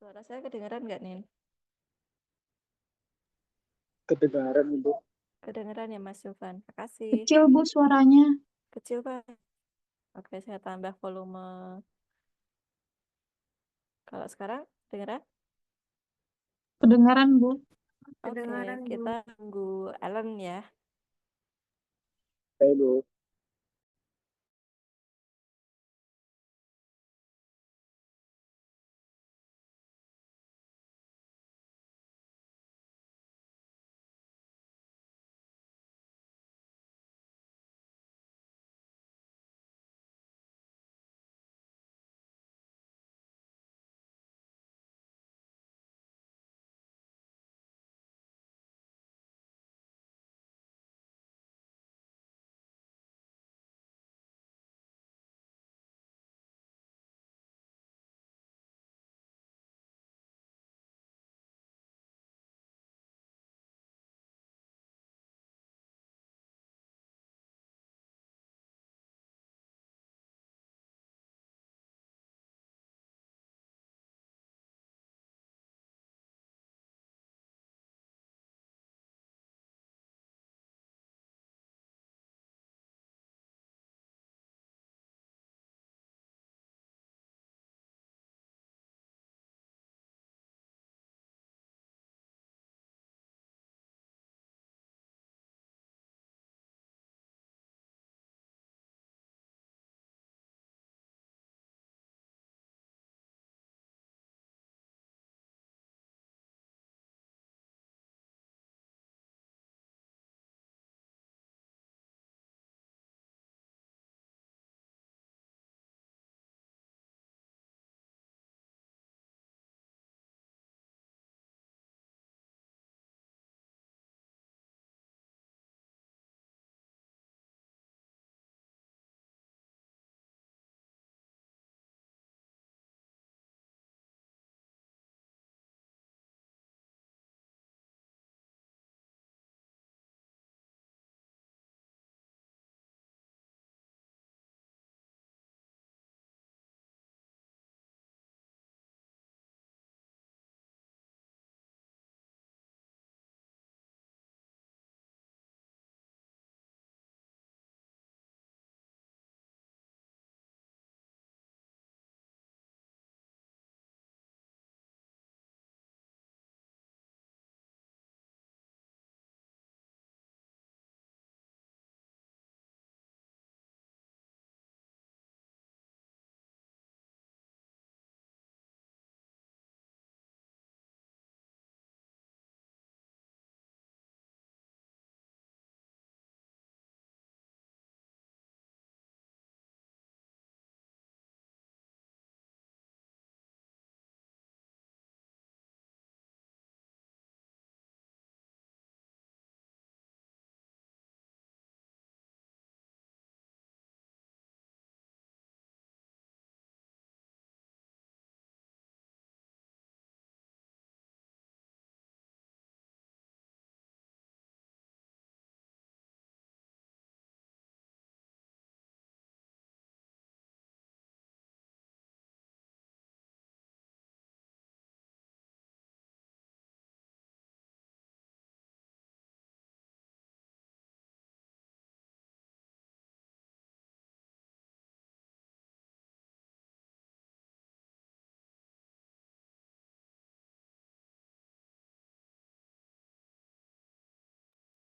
Suara saya kedengeran nggak, Nin? Kedengaran, Ibu. Kedengeran ya, Mas Yofan. Makasih. Kecil, Bu, suaranya. Kecil, Pak. Oke, saya tambah volume. Kalau sekarang, kedengeran? Kedengaran, Bu. Oke, kita tunggu Alan ya. Saya, Ibu.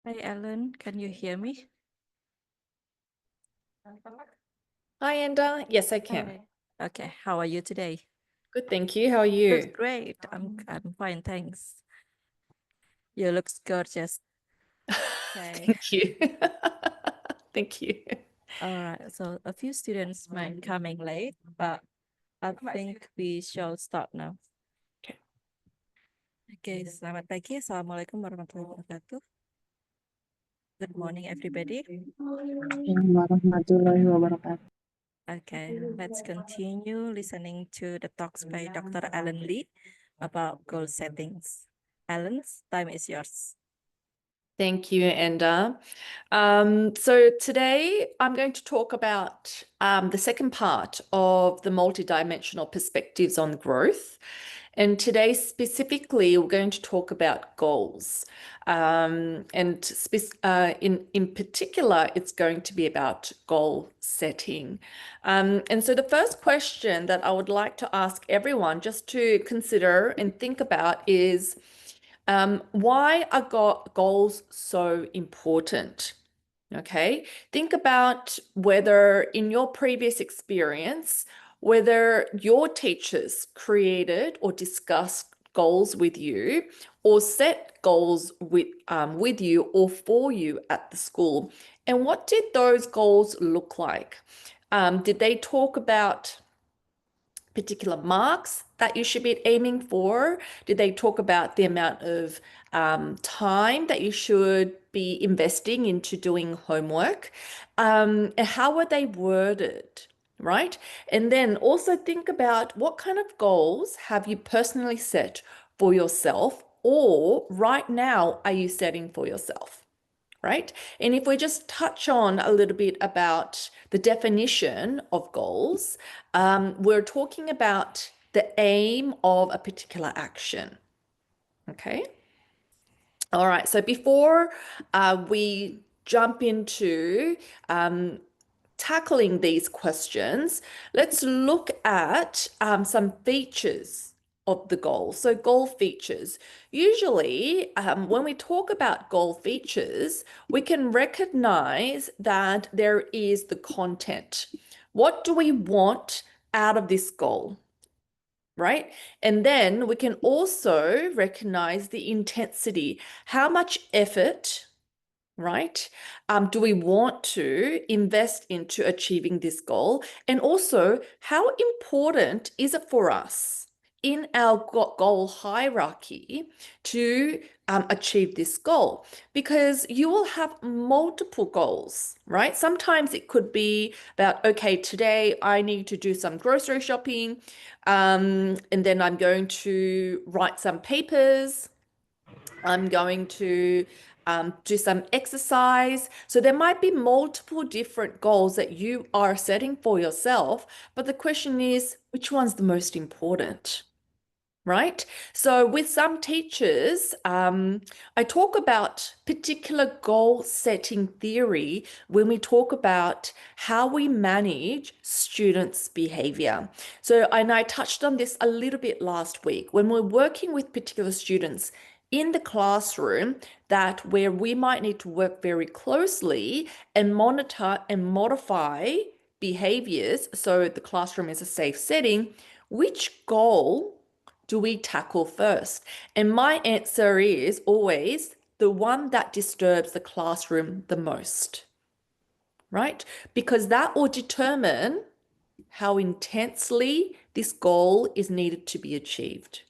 Hi, Alan. Can you hear me? Hi, Enda. Yes, I can. Hi. Okay, how are you today? Good, thank you. How are That's you? great. I'm fine, thanks. You look gorgeous. Okay. Thank you. Thank you. All right. So a few students might coming late, but I think we shall start now. Okay. Okay, selamat pagi. Assalamualaikum warahmatullahi wabarakatuh. Good morning, everybody. Warahmatullahi wabarakatuh. Okay, let's continue listening to the talks by Dr. Alan Lee about goal settings. Alan, time is yours. Thank you, Enda. So today I'm going to talk about the second part of the multidimensional perspectives on growth. And today specifically, we're going to talk about goals. In particular, it's going to be about goal setting. And so the first question that I would like to ask everyone just to consider and think about is, why are goals so important? Okay, think about whether in your previous experience, whether your teachers created or discussed goals with you or set goals with you or for you at the school. And what did those goals look like? Did they talk about particular marks that you should be aiming for? Did they talk about the amount of time that you should be investing into doing homework? And how were they worded? Right? And then also think about what kind of goals have you personally set for yourself, or right now are you setting for yourself? Right? And if we just touch on a little bit about the definition of goals, we're talking about the aim of a particular action. Okay. All right. So before we jump into tackling these questions, let's look at some features of the goal. So goal features. Usually, when we talk about goal features, we can recognize that there is the content. What do we want out of this goal? Right? And then we can also recognize the intensity. How much effort, right, do we want to invest into achieving this goal? And also, how important is it for us in our goal hierarchy to achieve this goal? Because you will have multiple goals, right? Sometimes it could be about, okay, today I need to do some grocery shopping, and then I'm going to write some papers. I'm going to do some exercise. So there might be multiple different goals that you are setting for yourself, but the question is, which one's the most important? Right? So with some teachers, I talk about particular goal setting theory when we talk about how we manage students' behavior. So, and I touched on this a little bit last week when we're working with particular students in the classroom, that where we might need to work very closely and monitor and modify behaviors so the classroom is a safe setting. Which goal do we tackle first? And my answer is always the one that disturbs the classroom the most, right? Because that will determine how intensely this goal is needed to be achieved,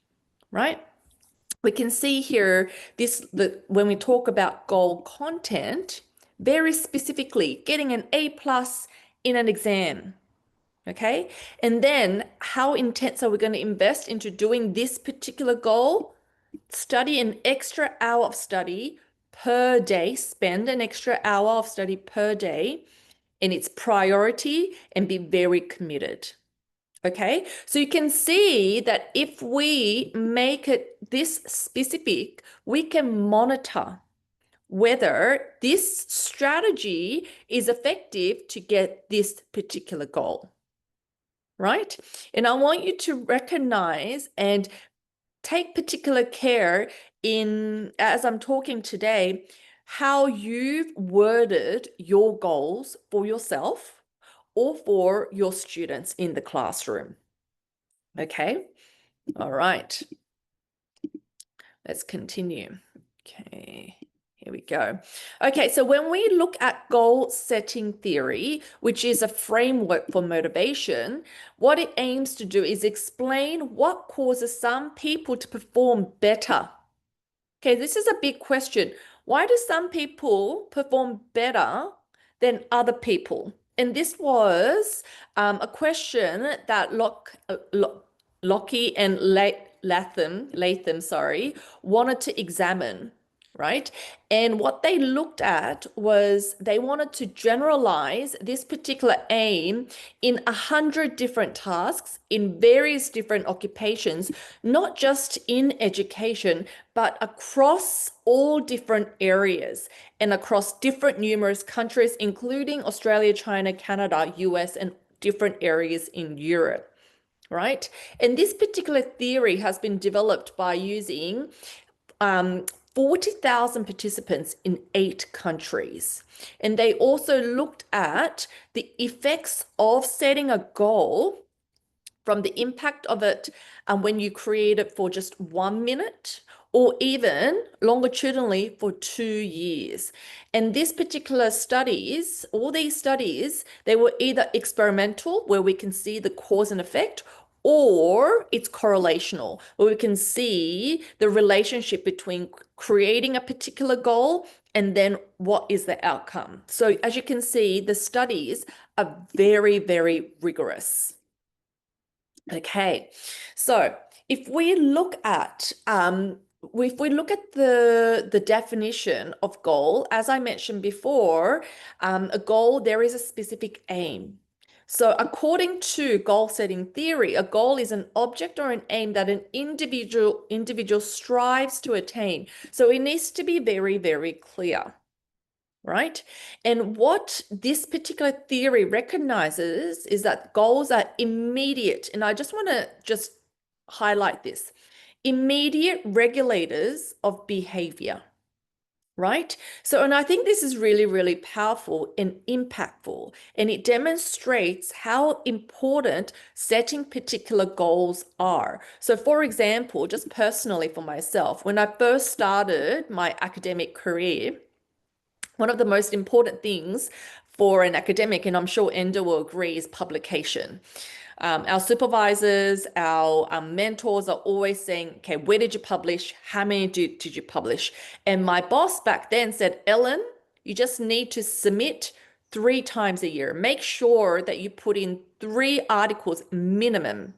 right? We can see here when we talk about goal content, very specifically getting an A+ in an exam. Okay. And then how intense are we going to invest into doing this particular goal? Study an extra hour of study per day, spend an extra hour of study per day in its priority and be very committed. Okay. So you can see that if we make it this specific, we can monitor whether this strategy is effective to get this particular goal. Right? And I want you to recognize and take particular care in, as I'm talking today, how you've worded your goals for yourself or for your students in the classroom. Okay. All right. Let's continue. Okay. Here we go. Okay, so when we look at goal setting theory, which is a framework for motivation, what it aims to do is explain what causes some people to perform better. Okay, this is a big question. Why do some people perform better than other people? And this was a question that Lockie and Latham, wanted to examine. right? And what they looked at was they wanted to generalize this particular aim in 100 different tasks in various different occupations, not just in education, but across all different areas and across different numerous countries, including Australia, China, Canada, US, and different areas in Europe, right? And this particular theory has been developed by using 40,000 participants in 8 countries. And they also looked at the effects of setting a goal from the impact of it when you create it for just 1 minute or even longitudinally for 2 years. And these particular studies, all these studies, they were either experimental, where we can see the cause and effect, or it's correlational, where we can see the relationship between creating a particular goal and then what is the outcome. So as you can see, the studies are very, very rigorous. Okay, so if we look at the definition of goal, as I mentioned before, a goal, there is a specific aim. So according to goal setting theory, a goal is an object or an aim that an individual strives to attain. So it needs to be very, very clear, right? And what this particular theory recognizes is that goals are immediate. And I just want to highlight this. Immediate regulators of behavior, right? So, and I think this is really, really powerful and impactful. And it demonstrates how important setting particular goals are. So, for example, just personally for myself, when I first started my academic career, one of the most important things for an academic, and I'm sure Enda will agree, is publication. Our supervisors, our mentors are always saying, okay, where did you publish? How many did you publish? And my boss back then said, Ellen, you just need to submit 3 times a year. Make sure that you put in 3 articles minimum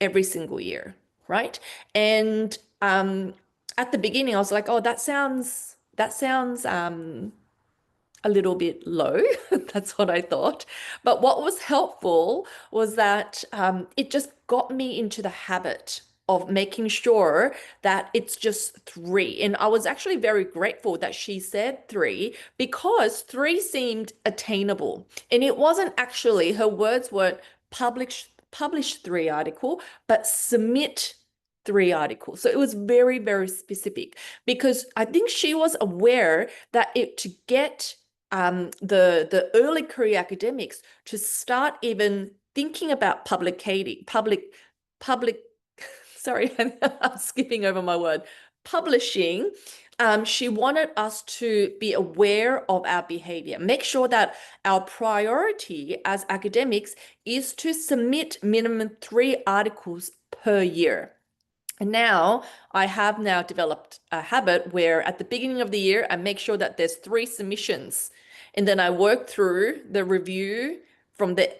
every single year, right? And at the beginning, I was like, oh, that sounds a little bit low. That's what I thought. But what was helpful was that it just got me into the habit of making sure that it's just 3. And I was actually very grateful that she said 3, because 3 seemed attainable. And it wasn't actually, her words weren't publish 3 article, but submit 3 articles. So it was very, very specific, because I think she was aware that to get the early career academics to start even thinking about sorry, I'm skipping over my word, publishing. She wanted us to be aware of our behavior, make sure that our priority as academics is to submit minimum 3 articles per year. And now I have now developed a habit where at the beginning of the year, I make sure that there's 3 submissions. And then I work through the review from the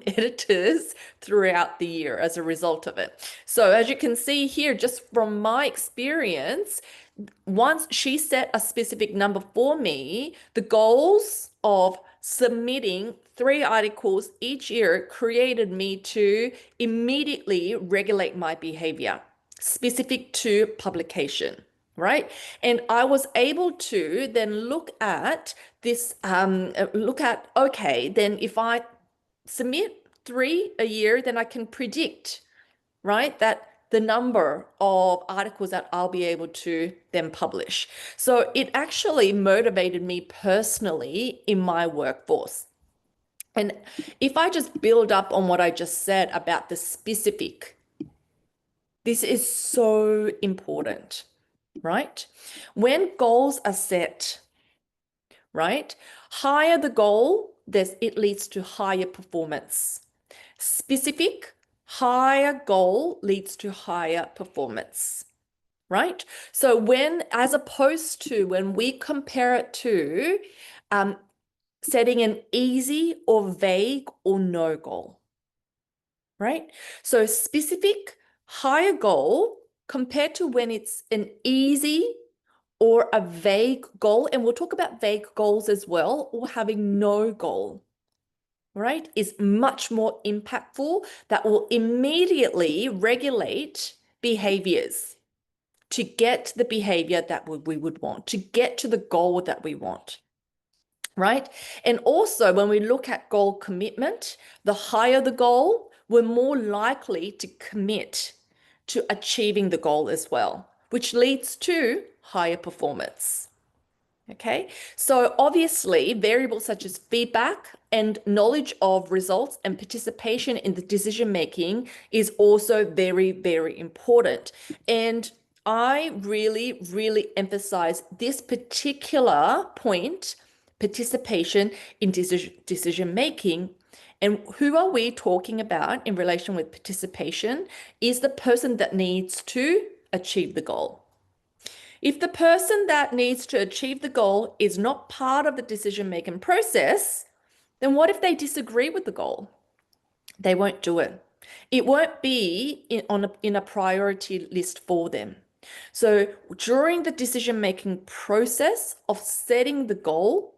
editors throughout the year as a result of it. So as you can see here, just from my experience, once she set a specific number for me, the goals of submitting 3 articles each year created me to immediately regulate my behavior specific to publication, right? And I was able to then look at this, okay, then if I submit 3 a year, then I can predict, right, that the number of articles that I'll be able to then publish. So it actually motivated me personally in my workforce. And if I just build up on what I just said about the specific, this is so important, right? When goals are set, right, higher the goal, it leads to higher performance. Specific, higher goal leads to higher performance, right? So as opposed to when we compare it to setting an easy or vague or no goal, right? So specific, higher goal compared to when it's an easy or a vague goal, and we'll talk about vague goals as well, or having no goal, right, is much more impactful. That will immediately regulate behaviors to get the behavior that we would want, to get to the goal that we want, right? And also, when we look at goal commitment, the higher the goal, we're more likely to commit to achieving the goal as well, which leads to higher performance. Okay, so obviously variables such as feedback and knowledge of results and participation in the decision making is also very, very important. And I really, really emphasize this particular point, participation in decision making. And who are we talking about in relation with participation? Is the person that needs to achieve the goal. If the person that needs to achieve the goal is not part of the decision-making process, then what if they disagree with the goal? They won't do it. It won't be in a priority list for them. So during the decision-making process of setting the goal,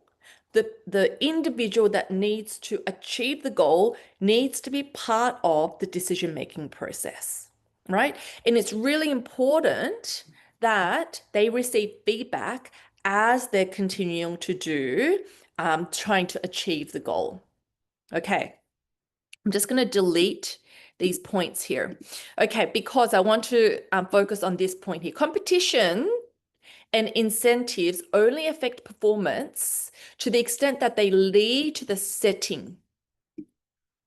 the individual that needs to achieve the goal needs to be part of the decision-making process, right? And it's really important that they receive feedback as they're continuing to do, trying to achieve the goal. Okay, I'm just going to delete these points here. Okay, because I want to focus on this point here. Competition and incentives only affect performance to the extent that they lead to the setting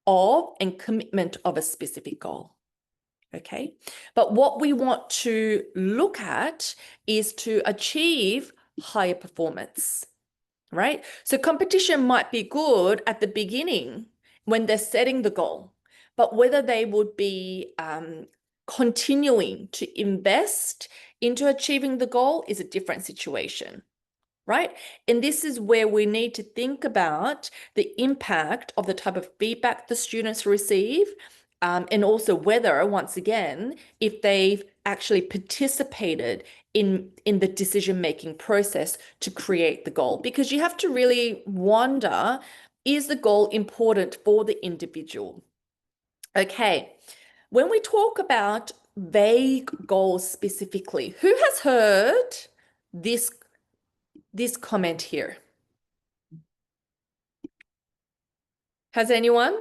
of and commitment of a specific goal. Okay, but what we want to look at is to achieve higher performance, right? So competition might be good at the beginning when they're setting the goal, but whether they would be continuing to invest into achieving the goal is a different situation, right? And this is where we need to think about the impact of the type of feedback the students receive, and also whether, once again, if they've actually participated in the decision-making process to create the goal. Because you have to really wonder, is the goal important for the individual? Okay, when we talk about vague goals specifically, who has heard this comment here? Has anyone?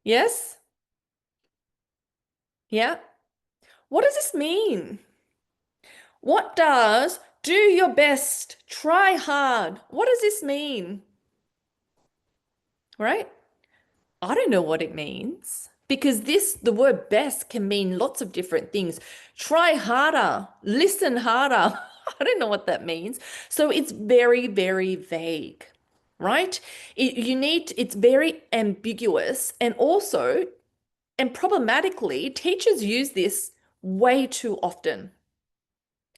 Yes? Yeah? What does this mean? What does do your best, try hard? What does this mean? Right? I don't know what it means because the word best can mean lots of different things. Try harder, listen harder. I don't know what that means. So it's very, very vague, right? It's very ambiguous, and also, and problematically, teachers use this way too often,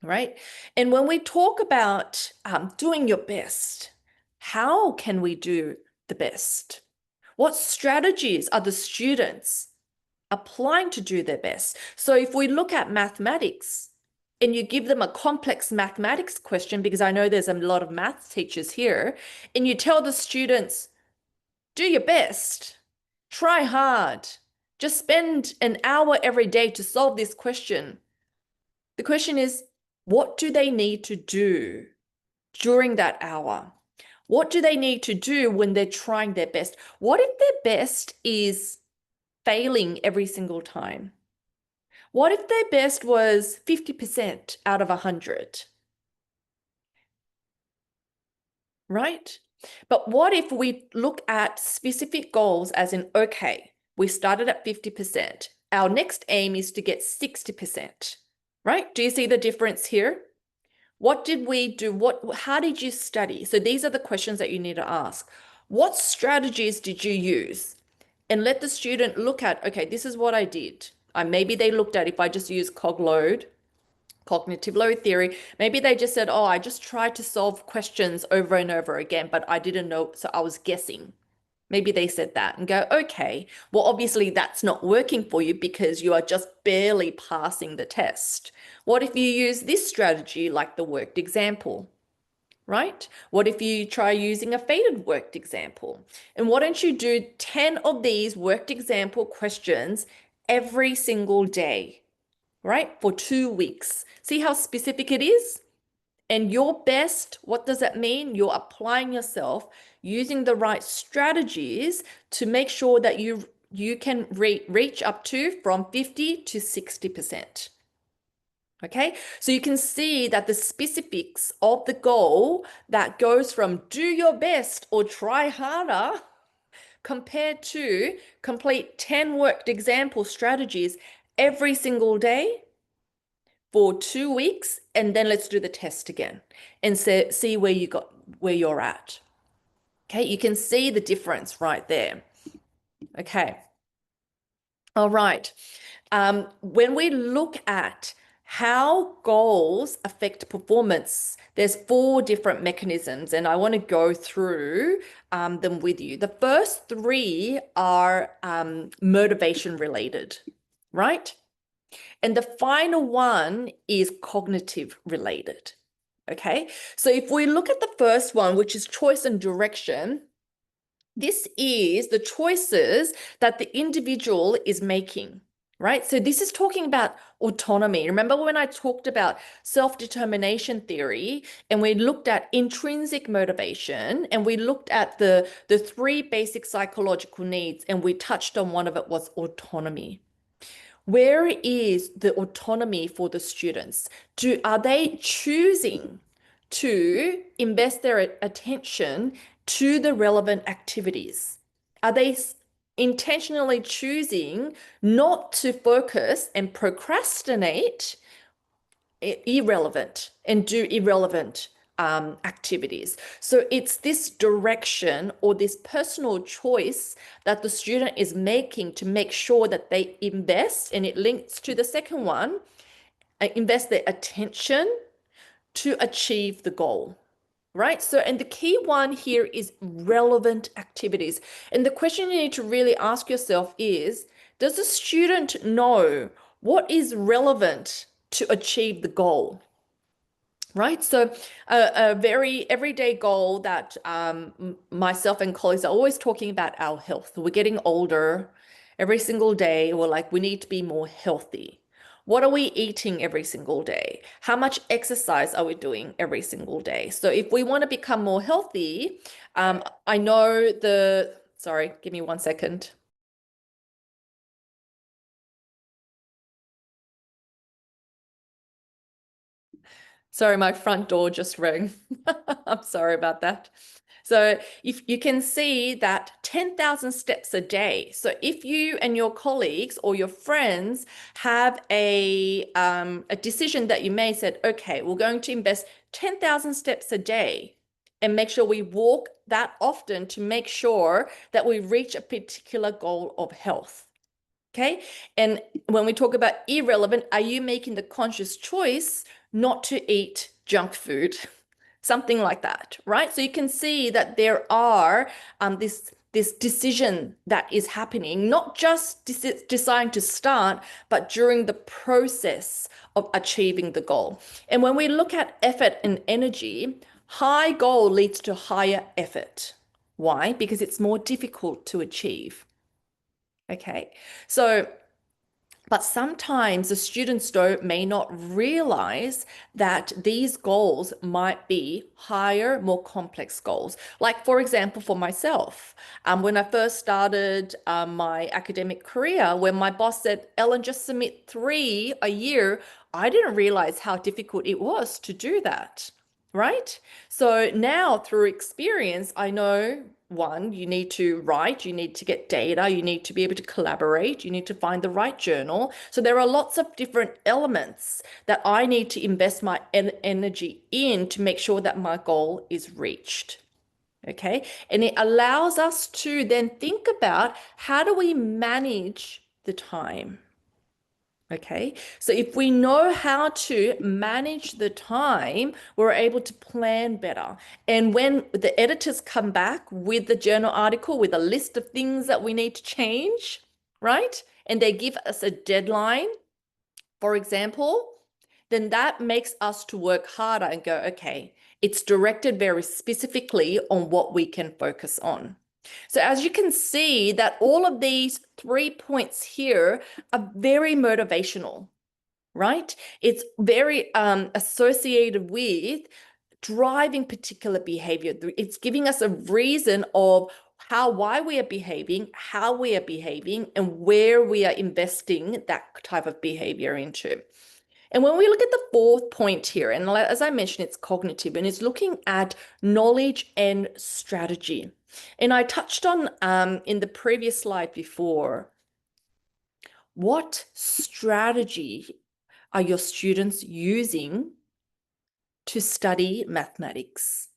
right? And when we talk about doing your best, how can we do the best? What strategies are the students applying to do their best? So if we look at mathematics and you give them a complex mathematics question, because I know there's a lot of maths teachers here, and you tell the students, do your best, try hard, just spend an hour every day to solve this question. The question is, what do they need to do during that hour? What do they need to do when they're trying their best? What if their best is failing every single time? What if their best was 50% out of 100? Right? But what if we look at specific goals as in, okay, we started at 50%. Our next aim is to get 60%, right? Do you see the difference here? What did we do? How did you study? So these are the questions that you need to ask. What strategies did you use? And let the student look at, okay, this is what I did. Maybe they looked at, if I just use cognitive load theory, maybe they just said, oh, I just tried to solve questions over and over again, but I didn't know, so I was guessing. Maybe they said that and go, okay, well, obviously that's not working for you because you are just barely passing the test. What if you use this strategy like the worked example, right? What if you try using a faded worked example? And why don't you do 10 of these worked example questions every single day, right? For 2 weeks. See how specific it is? And your best, what does that mean? You're applying yourself using the right strategies to make sure that you can reach up to from 50 to 60%. Okay, so you can see that the specifics of the goal that goes from do your best or try harder compared to complete 10 worked example strategies every single day for 2 weeks, and then let's do the test again and see where you're at. Okay, you can see the difference right there. Okay. All right. When we look at how goals affect performance, there's 4 different mechanisms, and I want to go through them with you. The first 3 are motivation related, right? And the final one is cognitive related. Okay, so if we look at the first one, which is choice and direction, this is the choices that the individual is making, right? So this is talking about autonomy. Remember when I talked about self-determination theory and we looked at intrinsic motivation and we looked at the 3 basic psychological needs and we touched on one of it was autonomy. Where is the autonomy for the students? Are they choosing to invest their attention to the relevant activities? Are they intentionally choosing not to focus and procrastinate irrelevant and do irrelevant activities? So it's this direction or this personal choice that the student is making to make sure that they invest, and it links to the second one, invest their attention to achieve the goal. Right? So, and the key one here is relevant activities. And the question you need to really ask yourself is, does the student know what is relevant to achieve the goal? Right. So a very everyday goal that myself and colleagues are always talking about our health. We're getting older every single day. We're like, we need to be more healthy. What are we eating every single day? How much exercise are we doing every single day? So if we want to become more healthy, I know sorry, give me 1 second. Sorry, my front door just rang. I'm sorry about that. So if you can see that 10,000 steps a day. So if you and your colleagues or your friends have a decision that you made, said, okay, we're going to invest 10,000 steps a day and make sure we walk that often to make sure that we reach a particular goal of health. Okay. And when we talk about irrelevant, are you making the conscious choice not to eat junk food? Something like that, right? So you can see that there are this decision that is happening, not just deciding to start, but during the process of achieving the goal. And when we look at effort and energy, high goal leads to higher effort. Why? Because it's more difficult to achieve. Okay, so but sometimes the students may not realize that these goals might be higher, more complex goals. Like, for example, for myself, when I first started my academic career, when my boss said, Ellen, just submit 3 a year, I didn't realize how difficult it was to do that. Right? So now through experience, I know, one, you need to write, you need to get data, you need to be able to collaborate, you need to find the right journal. So there are lots of different elements that I need to invest my energy in to make sure that my goal is reached. Okay. And it allows us to then think about how do we manage the time? Okay, so if we know how to manage the time, we're able to plan better. And when the editors come back with the journal article with a list of things that we need to change, right? And they give us a deadline, for example, then that makes us to work harder and go, okay, it's directed very specifically on what we can focus on. So as you can see that all of these 3 points here are very motivational, right? It's very associated with driving particular behavior. It's giving us a reason of why we are behaving, how we are behaving, and where we are investing that type of behavior into. And when we look at the fourth point here, and as I mentioned, it's cognitive and it's looking at knowledge and strategy. And I touched on in the previous slide before, what strategy are your students using to study mathematics,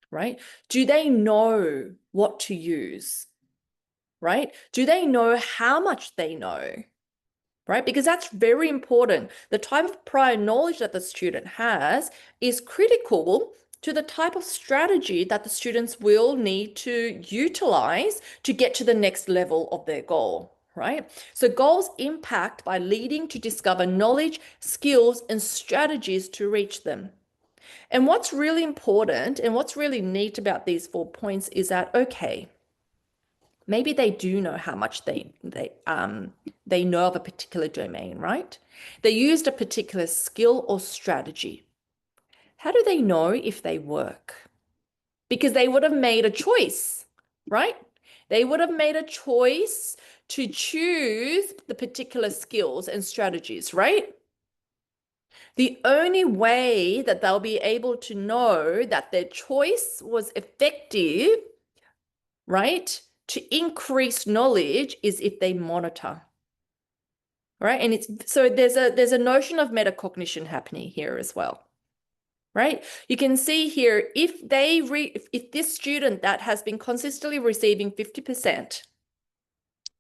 right? Do they know what to use, right? Do they know how much they know? Right? Because that's very important. The type of prior knowledge that the student has is critical to the type of strategy that the students will need to utilize to get to the next level of their goal, right? So goals impact by leading to discover knowledge, skills, and strategies to reach them. And what's really important and what's really neat about these 4 points is that, okay, maybe they do know how much they know of a particular domain, right? They used a particular skill or strategy. How do they know if they work? Because they would have made a choice, right? They would have made a choice to choose the particular skills and strategies, right? The only way that they'll be able to know that their choice was effective, right, to increase knowledge is if they monitor. Right? And it's so there's a notion of metacognition happening here as well. Right? You can see here if this student that has been consistently receiving 50%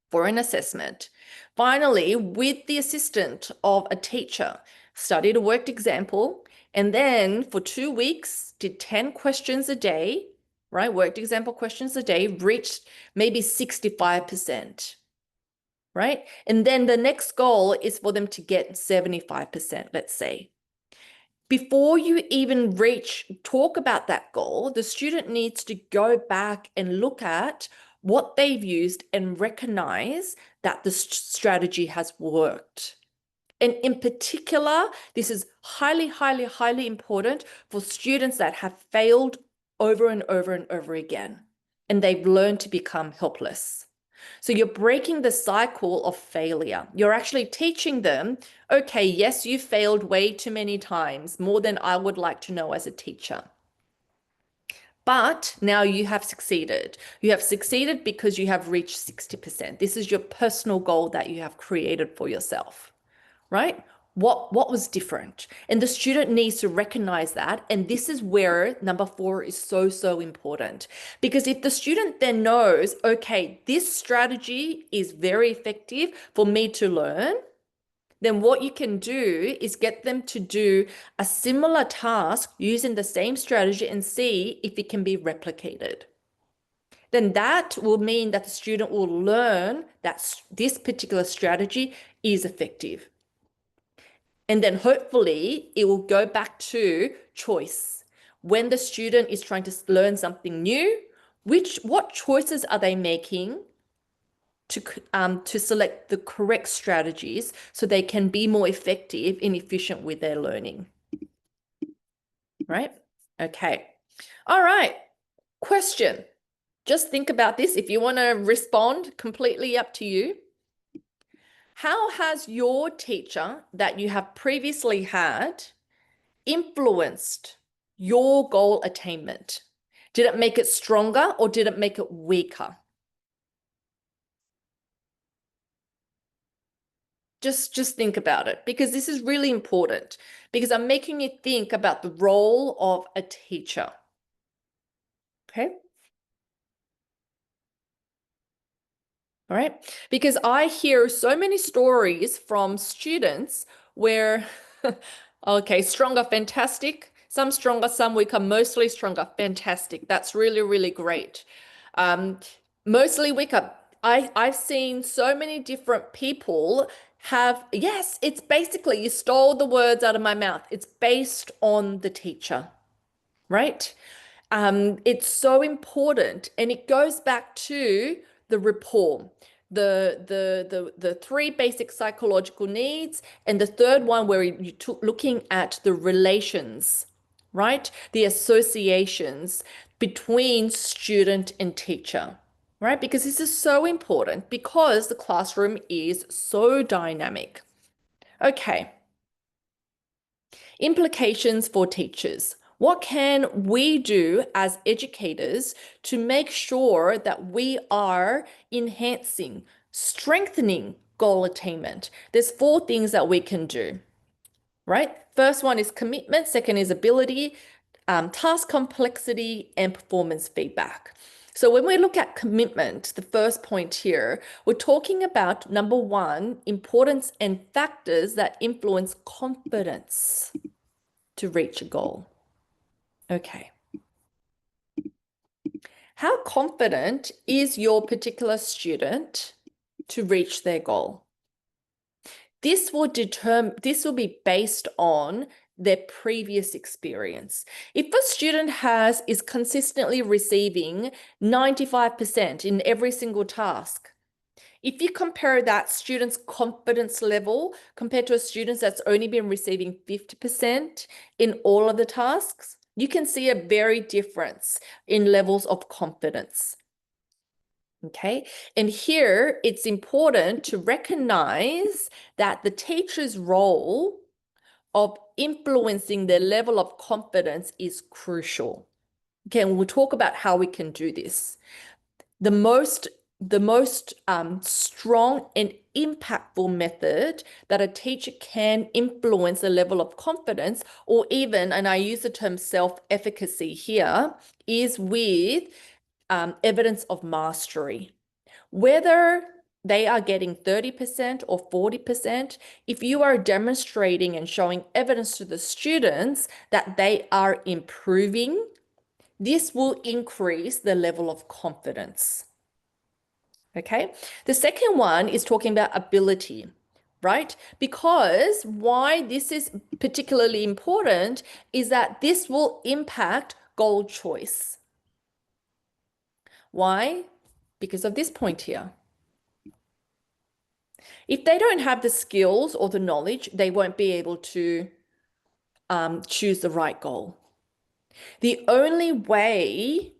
for an assessment, finally, with the assistance of a teacher, studied a worked example, and then for 2 weeks did 10 questions a day, right? Worked example questions a day, reached maybe 65%. Right? And then the next goal is for them to get 75%, let's say. Before you even talk about that goal, the student needs to go back and look at what they've used and recognize that the strategy has worked. And in particular, this is highly, highly, highly important for students that have failed over and over and over again, and they've learned to become helpless. So you're breaking the cycle of failure. You're actually teaching them, okay, yes, you failed way too many times, more than I would like to know as a teacher. But now you have succeeded. You have succeeded because you have reached 60%. This is your personal goal that you have created for yourself, right? What was different? And the student needs to recognize that. And this is where number 4 is so, so important. Because if the student then knows, okay, this strategy is very effective for me to learn, then what you can do is get them to do a similar task using the same strategy and see if it can be replicated. Then that will mean that the student will learn that this particular strategy is effective. And then hopefully it will go back to choice. When the student is trying to learn something new, what choices are they making to select the correct strategies so they can be more effective and efficient with their learning? Right? Okay. All right. Question. Just think about this. If you want to respond, completely up to you. How has your teacher that you have previously had influenced your goal attainment? Did it make it stronger or did it make it weaker? Just think about it, because this is really important, because I'm making you think about the role of a teacher. Okay? All right. Because I hear so many stories from students where, okay, stronger, fantastic. Some stronger, some weaker, mostly stronger, fantastic. That's really, really great. Mostly weaker. I've seen so many different people have, yes, it's basically, you stole the words out of my mouth. It's based on the teacher, right? It's so important, and it goes back to the rapport, the three basic psychological needs, and the third one where you took looking at the relations, right? The associations between student and teacher, right? Because this is so important because the classroom is so dynamic. Okay. Implications for teachers. What can we do as educators to make sure that we are enhancing, strengthening goal attainment? There's 4 things that we can do, right? First one is commitment, second is ability, task complexity, and performance feedback. So when we look at commitment, the first point here, we're talking about number 1, importance and factors that influence confidence to reach a goal. Okay. How confident is your particular student to reach their goal? This will be based on their previous experience. If a student is consistently receiving 95% in every single task, if you compare that student's confidence level compared to a student that's only been receiving 50% in all of the tasks, you can see a very difference in levels of confidence. Okay, and here it's important to recognize that the teacher's role of influencing their level of confidence is crucial. Okay, and we'll talk about how we can do this. The most strong and impactful method that a teacher can influence the level of confidence, or even, and I use the term self-efficacy here, is with evidence of mastery. Whether they are getting 30% or 40%, if you are demonstrating and showing evidence to the students that they are improving, this will increase the level of confidence. Okay, the second one is talking about ability, right? Because why this is particularly important is that this will impact goal choice. Why? Because of this point here. If they don't have the skills or the knowledge, they won't be able to choose the right goal. The only way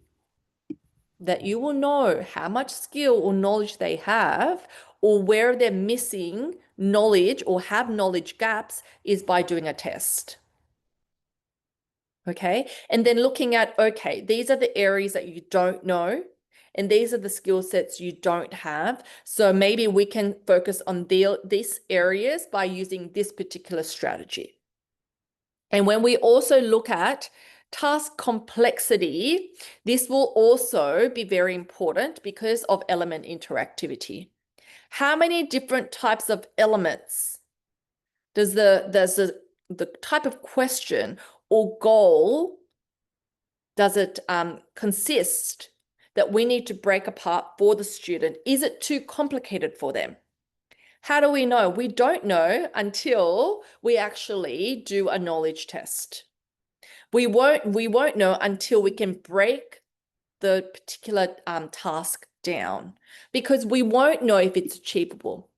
that you will know how much skill or knowledge they have or where they're missing knowledge or have knowledge gaps is by doing a test. Okay, and then looking at, okay, these are the areas that you don't know, and these are the skill sets you don't have. So maybe we can focus on these areas by using this particular strategy. And when we also look at task complexity, this will also be very important because of element interactivity. How many different types of elements does the type of question or goal does it consist that we need to break apart for the student? Is it too complicated for them? How do we know? We don't know until we actually do a knowledge test. We won't know until we can break the particular task down, because we won't know if it's achievable.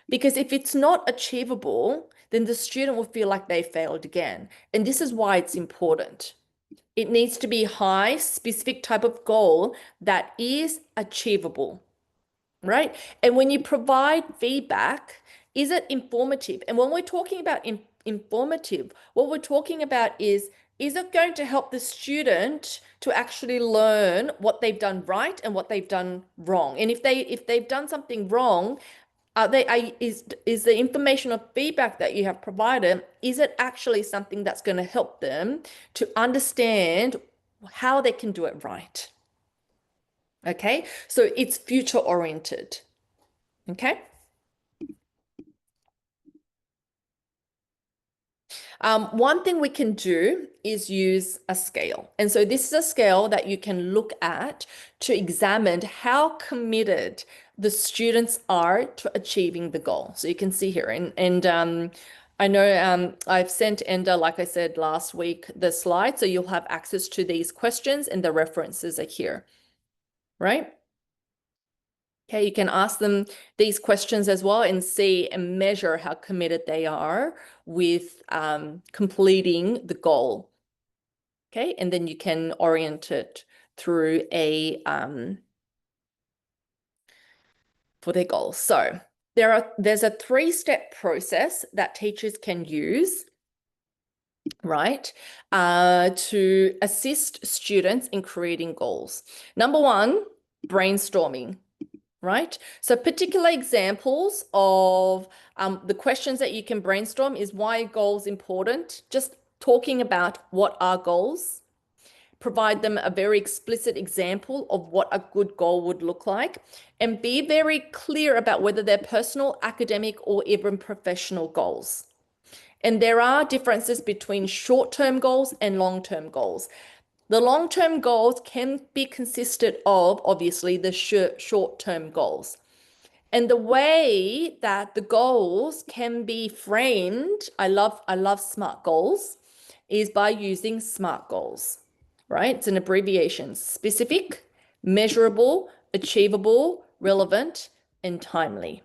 Because if it's not achievable, then the student will feel like they failed again. And this is why it's important. It needs to be high, specific type of goal that is achievable, right? And when you provide feedback, is it informative? And when we're talking about informative, what we're talking about is it going to help the student to actually learn what they've done right and what they've done wrong? And if they've done something wrong, is the information or feedback that you have provided, is it actually something that's going to help them to understand how they can do it right? Okay, so it's future oriented. Okay. One thing we can do is use a scale. And so this is a scale that you can look at to examine how committed the students are to achieving the goal. So you can see here, and I know I've sent Enda, like I said last week, the slide, so you'll have access to these questions and the references are here, right? Okay, you can ask them these questions as well and see and measure how committed they are with completing the goal. Okay, and then you can orient it through for their goals. So there's a 3-step process that teachers can use, right, to assist students in creating goals. Number 1, brainstorming. Right? So particular examples of the questions that you can brainstorm is why goals important? Just talking about what are goals. Provide them a very explicit example of what a good goal would look like, and be very clear about whether they're personal, academic, or even professional goals. And there are differences between short-term goals and long-term goals. The long-term goals can be consisted of, obviously, the short-term goals. And the way that the goals can be framed, I love SMART goals, is by using SMART goals, right? It's an abbreviation: specific, measurable, achievable, relevant, and timely.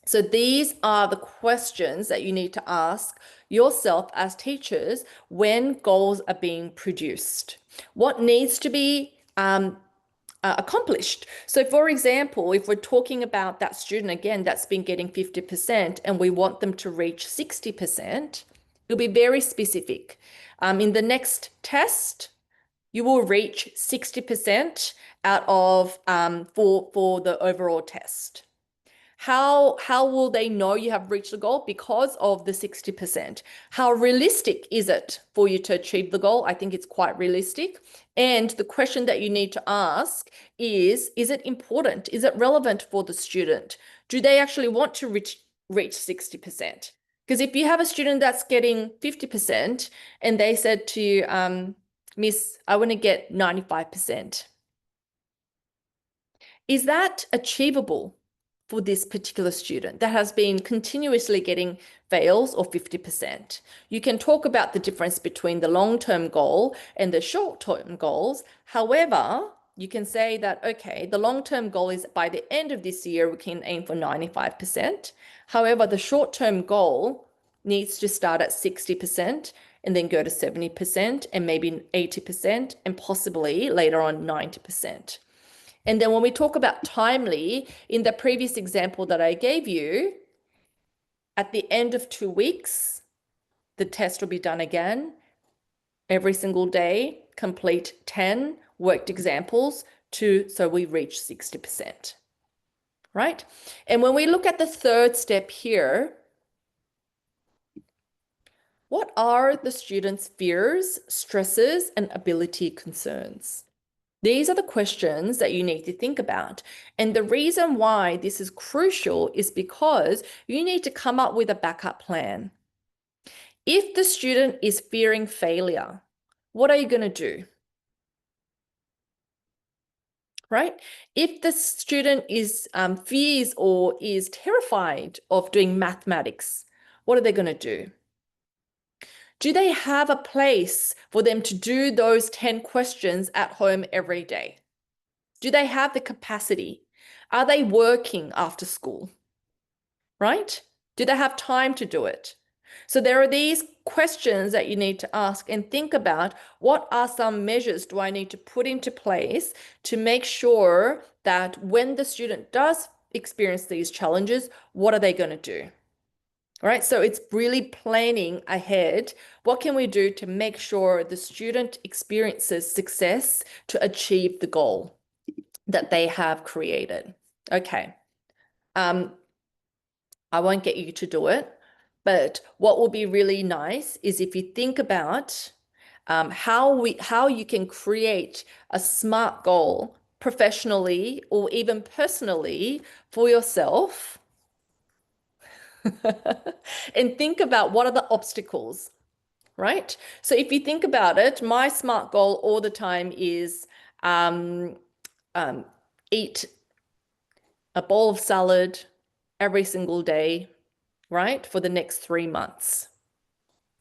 So these are the questions that you need to ask yourself as teachers when goals are being produced. What needs to be accomplished? So for example, if we're talking about that student again that's been getting 50% and we want them to reach 60%, it'll be very specific. In the next test, you will reach 60% out of for the overall test. How will they know you have reached the goal? Because of the 60%. How realistic is it for you to achieve the goal? I think it's quite realistic. And the question that you need to ask is it important? Is it relevant for the student? Do they actually want to reach 60%? Because if you have a student that's getting 50% and they said to you, Miss, I want to get 95%. Is that achievable for this particular student that has been continuously getting fails or 50%? You can talk about the difference between the long-term goal and the short-term goals. However, you can say that, okay, the long-term goal is by the end of this year, we can aim for 95%. However, the short-term goal needs to start at 60% and then go to 70% and maybe 80% and possibly later on 90%. And then when we talk about timely, in the previous example that I gave you, at the end of 2 weeks, the test will be done again. Every single day, complete 10 worked examples so we reach 60%, right? And when we look at the 3rd step here, what are the students' fears, stresses, and ability concerns? These are the questions that you need to think about. And the reason why this is crucial is because you need to come up with a backup plan. If the student is fearing failure, what are you going to do? Right? If the student is fears or is terrified of doing mathematics, what are they going to do? Do they have a place for them to do those 10 questions at home every day? Do they have the capacity? Are they working after school? Right? Do they have time to do it? So there are these questions that you need to ask and think about: what are some measures do I need to put into place to make sure that when the student does experience these challenges, what are they going to do? All right, so it's really planning ahead. What can we do to make sure the student experiences success to achieve the goal that they have created? Okay. I won't get you to do it, but what will be really nice is if you think about how you can create a SMART goal professionally or even personally for yourself and think about what are the obstacles, right? So if you think about it, my SMART goal all the time is um, eat a bowl of salad every single day, right? For the next 3 months,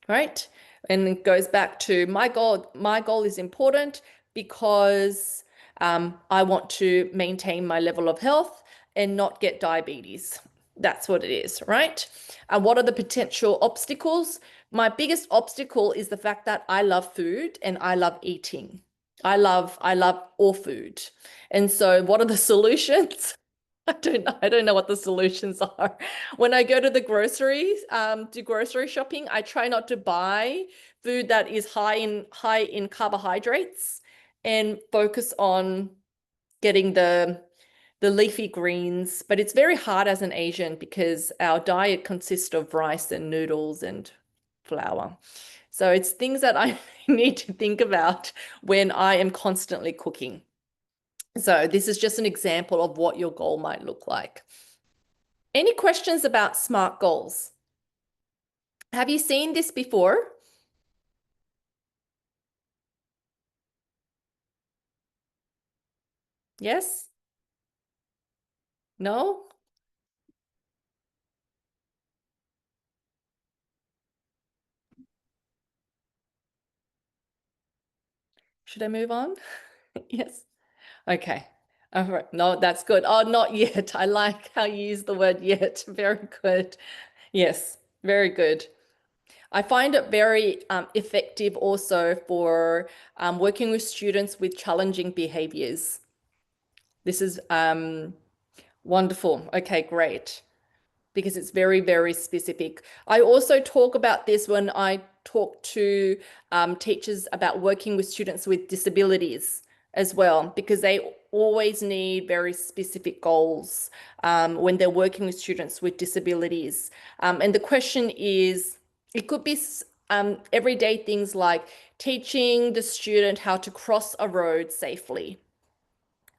right? And it goes back to my goal. My goal is important because I want to maintain my level of health and not get diabetes. That's what it is, right? And what are the potential obstacles? My biggest obstacle is the fact that I love food and I love eating. I love all food. And so what are the solutions? I don't know what the solutions are. When I go to the groceries, do grocery shopping, I try not to buy food that is high in carbohydrates and focus on getting the leafy greens. But it's very hard as an Asian because our diet consists of rice and noodles and flour. So it's things that I need to think about when I am constantly cooking. So this is just an example of what your goal might look like. Any questions about SMART goals? Have you seen this before? Yes? No? Should I move on? Yes. Okay. All right. No, that's good. Oh, not yet. I like how you use the word yet. Very good. Yes, very good. I find it very effective also for working with students with challenging behaviors. This is wonderful. Okay, great. Because it's very, very specific. I also talk about this when I talk to teachers about working with students with disabilities as well, because they always need very specific goals when they're working with students with disabilities. And the question is, it could be everyday things like teaching the student how to cross a road safely,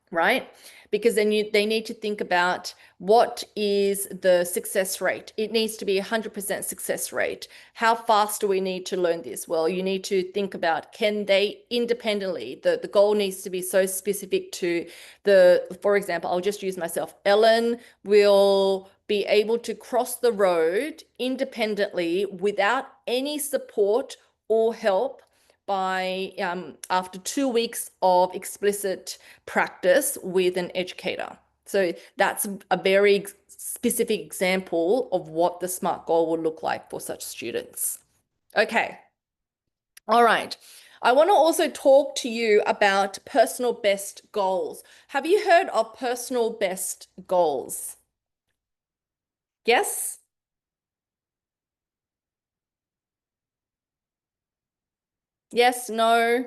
right? Because then they need to think about what is the success rate. It needs to be 100% success rate. How fast do we need to learn this? Well, you need to think about, can they independently, the goal needs to be so specific to for example, I'll just use myself. Ellen will be able to cross the road independently without any support or help by after 2 weeks of explicit practice with an educator. So that's a very specific example of what the SMART goal will look like for such students. Okay. All right. I want to also talk to you about personal best goals. Have you heard of personal best goals? Yes? Yes, no,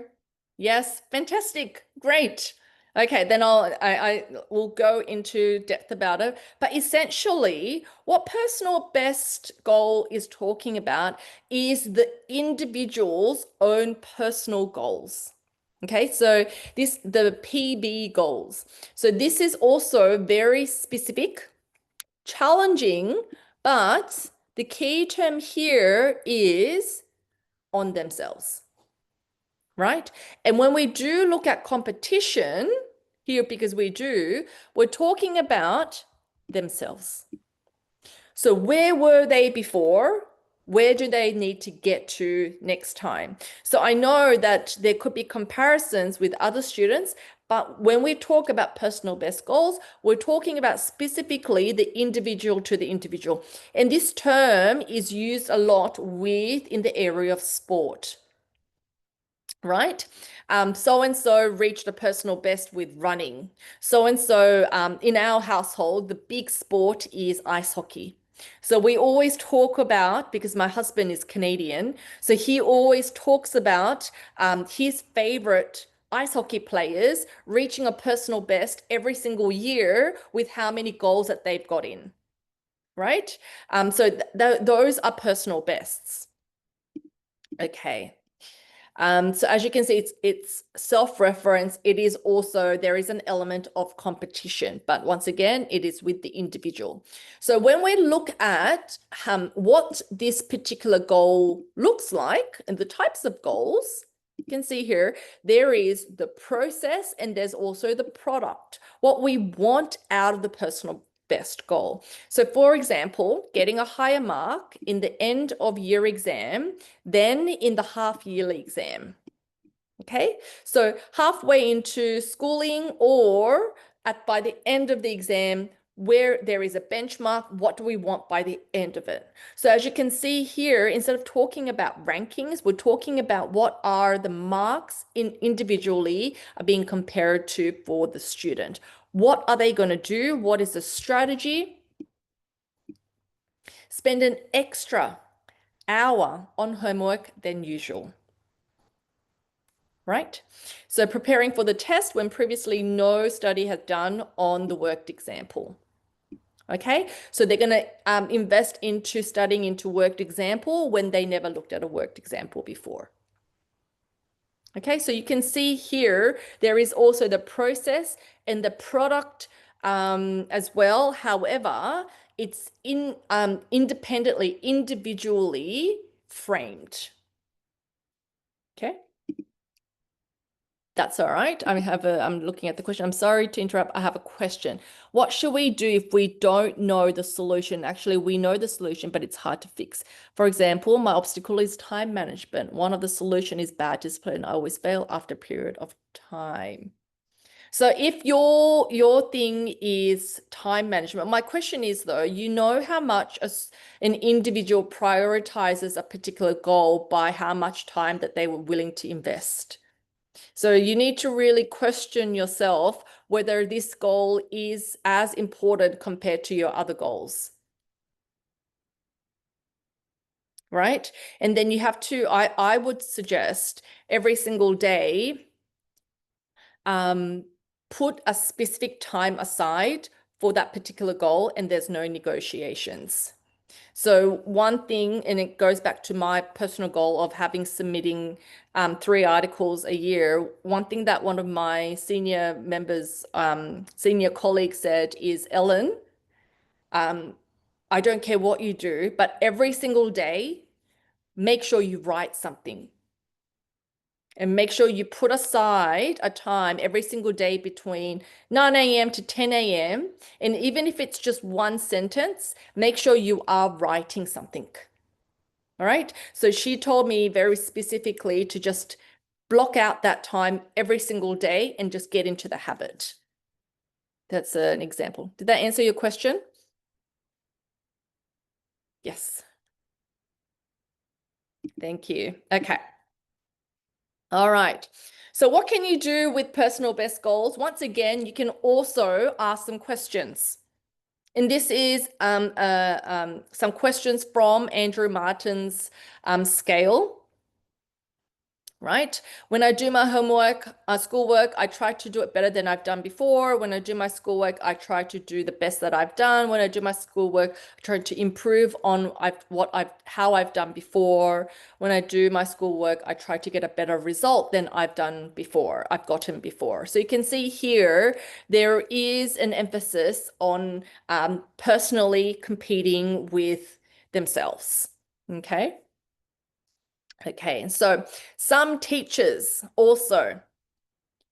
yes, fantastic, great. Okay, then I will go into depth about it. But essentially, what personal best goal is talking about is the individual's own personal goals. Okay, so the PB goals. So this is also very specific, challenging, but the key term here is on themselves, right? And when we do look at competition here, because we're talking about themselves. So where were they before? Where do they need to get to next time? So I know that there could be comparisons with other students, but when we talk about personal best goals, we're talking about specifically the individual to the individual. And this term is used a lot in the area of sport, right? So-and-so reached a personal best with running. So-and-so in our household, the big sport is ice hockey. So we always talk about, because my husband is Canadian, so he always talks about his favorite ice hockey players reaching a personal best every single year with how many goals that they've got in, right? So those are personal bests. Okay. So as you can see, it's self-reference. It is also, there is an element of competition, but once again, it is with the individual. So when we look at what this particular goal looks like and the types of goals, you can see here, there is the process and there's also the product, what we want out of the personal best goal. So for example, getting a higher mark in the end of year exam than in the half yearly exam. Okay, so halfway into schooling or by the end of the exam, where there is a benchmark, what do we want by the end of it? So as you can see here, instead of talking about rankings, we're talking about what are the marks individually are being compared to for the student. What are they going to do? What is the strategy? Spend an extra hour on homework than usual. Right? So preparing for the test when previously no study has done on the worked example. Okay, so they're going to invest into studying into worked example when they never looked at a worked example before. Okay, so you can see here, there is also the process and the product as well. However, it's independently, individually framed. Okay. That's all right. I'm looking at the question. I'm sorry to interrupt. I have a question. What should we do if we don't know the solution? Actually, we know the solution, but it's hard to fix. For example, my obstacle is time management. One of the solution is bad discipline. I always fail after a period of time. So if your thing is time management, my question is though, you know how much an individual prioritizes a particular goal by how much time that they were willing to invest. So you need to really question yourself whether this goal is as important compared to your other goals. Right? And then you have to, I would suggest every single day, put a specific time aside for that particular goal and there's no negotiations. So one thing, and it goes back to my personal goal of submitting 3 articles a year. One thing that one of my senior members, senior colleagues said is, Ellen, I don't care what you do, but every single day, make sure you write something. And make sure you put aside a time every single day between 9 a.m. to 10 a.m. And even if it's just one sentence, make sure you are writing something. All right. So she told me very specifically to just block out that time every single day and just get into the habit. That's an example. Did that answer your question? Yes. Thank you. Okay. All right. So what can you do with personal best goals? Once again, you can also ask some questions. And this is some questions from Andrew Martin's scale. Right? When I do my homework, schoolwork, I try to do it better than I've done before. When I do my schoolwork, I try to do the best that I've done. When I do my schoolwork, I try to improve on how I've done before. When I do my schoolwork, I try to get a better result than I've gotten before. So you can see here, there is an emphasis on personally competing with themselves. Okay. Okay, and so some teachers also,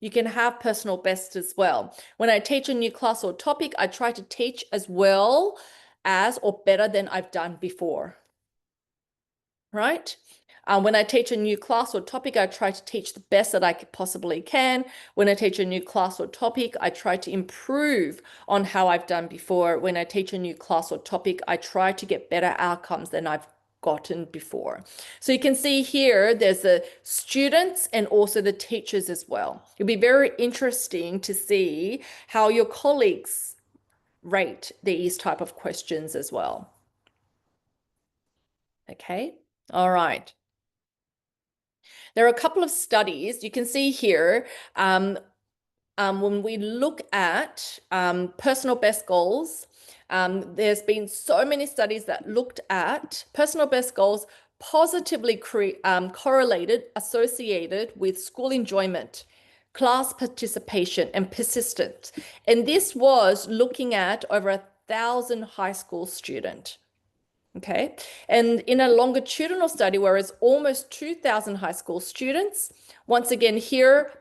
you can have personal best as well. When I teach a new class or topic, I try to teach as well as or better than I've done before. Right? When I teach a new class or topic, I try to teach the best that I possibly can. When I teach a new class or topic, I try to improve on how I've done before. When I teach a new class or topic, I try to get better outcomes than I've gotten before. So you can see here, there's the students and also the teachers as well. It'll be very interesting to see how your colleagues rate these type of questions as well. Okay, all right. There are a couple of studies you can see here. When we look at personal best goals, there's been so many studies that looked at personal best goals positively correlated, associated with school enjoyment, class participation, and persistence. And this was looking at over 1,000 high school students. Okay. And in a longitudinal study, where it's almost 2,000 high school students, once again, here,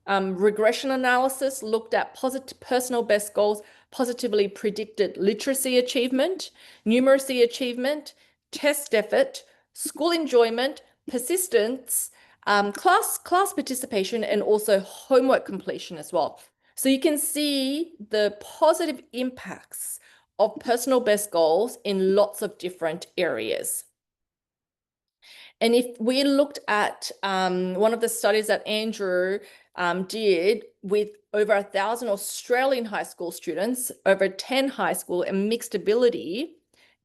regression analysis looked at personal best goals, positively predicted literacy achievement, numeracy achievement, test effort, school enjoyment, persistence, class participation, and also homework completion as well. So you can see the positive impacts of personal best goals in lots of different areas. And if we looked at one of the studies that Andrew did with over 1,000 Australian high school students, over 10 high school and mixed ability,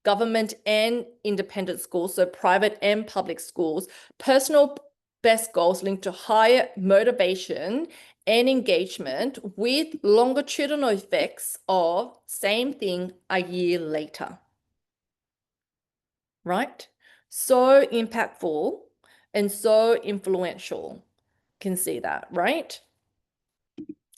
government and independent schools, so private and public schools, personal best goals linked to higher motivation and engagement with longitudinal effects of same thing a year later. Right? So impactful and so influential. Can see that, right?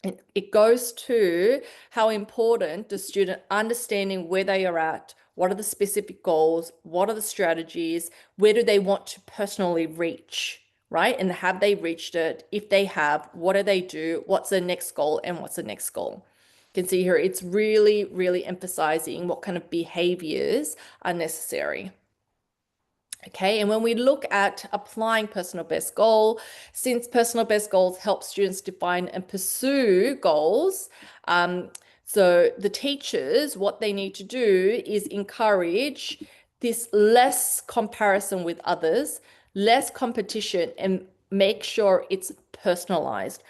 And it goes to how important the student understanding where they are at, what are the specific goals, what are the strategies, where do they want to personally reach, right? And have they reached it? If they have, what do they do? What's the next goal and what's the next goal? You can see here, it's really, really emphasizing what kind of behaviors are necessary. Okay, and when we look at applying personal best goal, since personal best goals help students define and pursue goals, so the teachers, what they need to do is encourage this less comparison with others, less competition, and make sure it's personalized.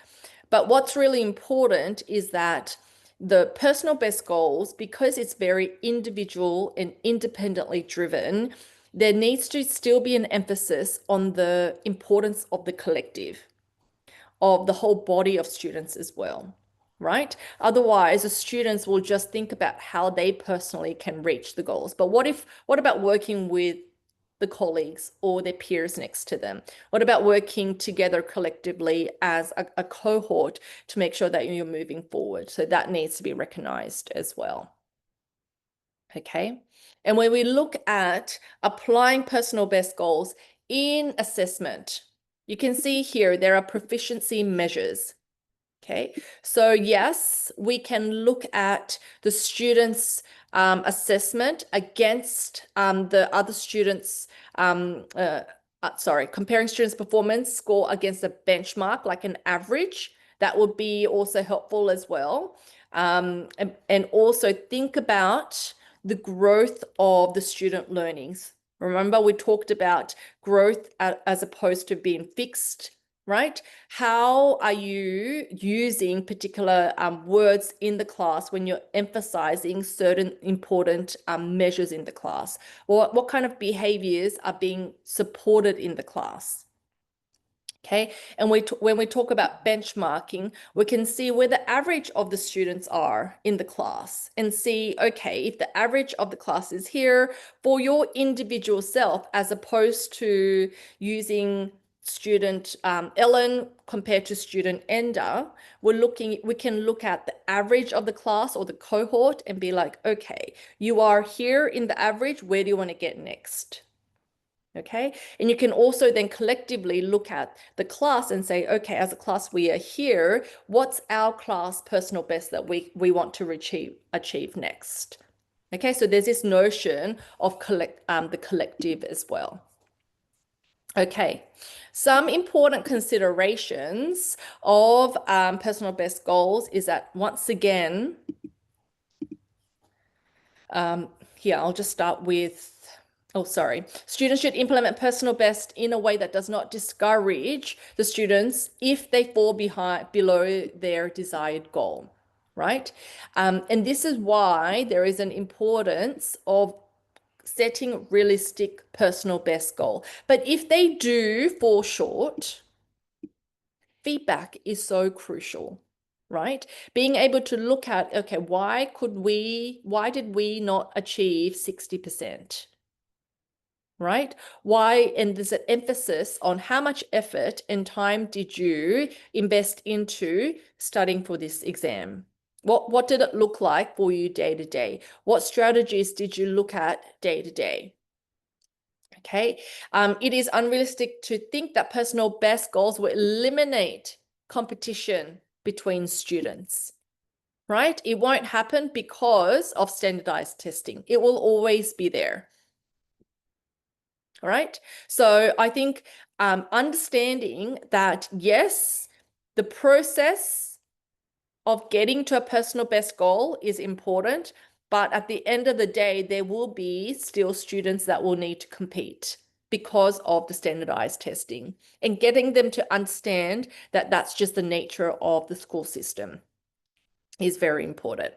But what's really important is that the personal best goals, because it's very individual and independently driven, there needs to still be an emphasis on the importance of the collective, of the whole body of students as well, right? Otherwise, the students will just think about how they personally can reach the goals. But what about working with the colleagues or their peers next to them? What about working together collectively as a cohort to make sure that you're moving forward? So that needs to be recognized as well. Okay. And when we look at applying personal best goals in assessment, you can see here there are proficiency measures. Okay, so yes, we can look at the students' assessment against the other students, comparing students' performance score against a benchmark, like an average. That would be also helpful as well. And also think about the growth of the student learnings. Remember, we talked about growth as opposed to being fixed, right? How are you using particular words in the class when you're emphasizing certain important measures in the class? Or what kind of behaviors are being supported in the class? Okay, and when we talk about benchmarking, we can see where the average of the students are in the class and see, okay, if the average of the class is here for your individual self, as opposed to using student Ellen compared to student Enda, we can look at the average of the class or the cohort and be like, okay, you are here in the average, where do you want to get next? Okay, and you can also then collectively look at the class and say, okay, as a class, we are here. What's our class personal best that we want to achieve next? Okay, so there's this notion of the collective as well. Okay, some important considerations of personal best goals is that, once again, here, I'll just start with, students should implement personal best in a way that does not discourage the students if they fall below their desired goal, right? And this is why there is an importance of setting realistic personal best goal. But if they do fall short, feedback is so crucial, right? Being able to look at, okay, why did we not achieve 60%? right? Why? And there's an emphasis on how much effort and time did you invest into studying for this exam? What did it look like for you day to day? What strategies did you look at day to day? Okay. It is unrealistic to think that personal best goals will eliminate competition between students, right? It won't happen because of standardized testing. It will always be there. All right. So I think understanding that, yes, the process of getting to a personal best goal is important, but at the end of the day, there will be still students that will need to compete because of the standardized testing, and getting them to understand that that's just the nature of the school system is very important.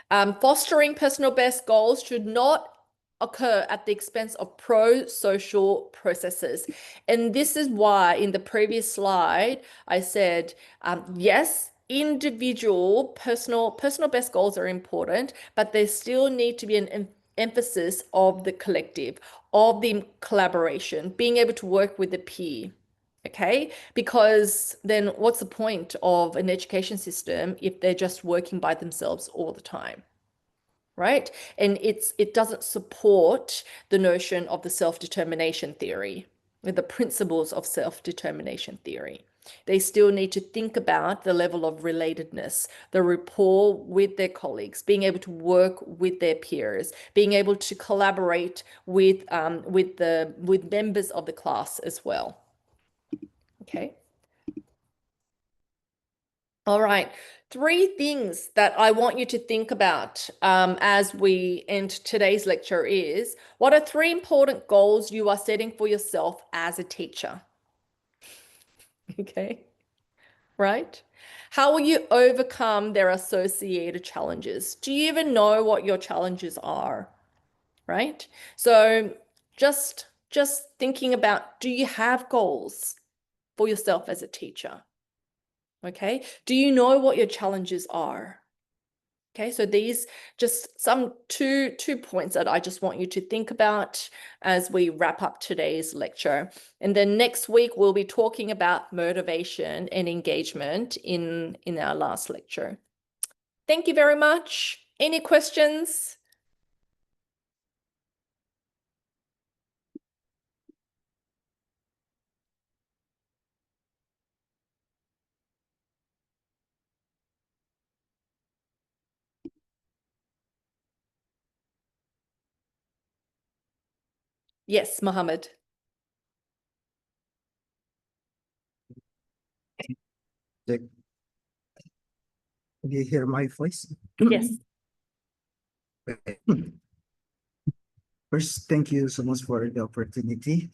Fostering personal best goals should not occur at the expense of pro-social processes. And this is why in the previous slide, I said, yes, individual personal best goals are important, but there still need to be an emphasis of the collective, of the collaboration, being able to work with the peer. Okay, because then what's the point of an education system if they're just working by themselves all the time? Right? And it doesn't support the notion of the self-determination theory, the principles of self-determination theory. They still need to think about the level of relatedness, the rapport with their colleagues, being able to work with their peers, being able to collaborate with members of the class as well. Okay. All right. 3 things that I want you to think about as we end today's lecture is, what are 3 important goals you are setting for yourself as a teacher? Okay. Right? How will you overcome their associated challenges? Do you even know what your challenges are? Right? So just thinking about, do you have goals for yourself as a teacher? Okay. Do you know what your challenges are? Okay, so these just some two points that I just want you to think about as we wrap up today's lecture. And then next week we'll be talking about motivation and engagement in our last lecture. Thank you very much. Any questions? Yes, Mohammed. Like, can you hear my voice? Yes. First, thank you so much for the opportunity.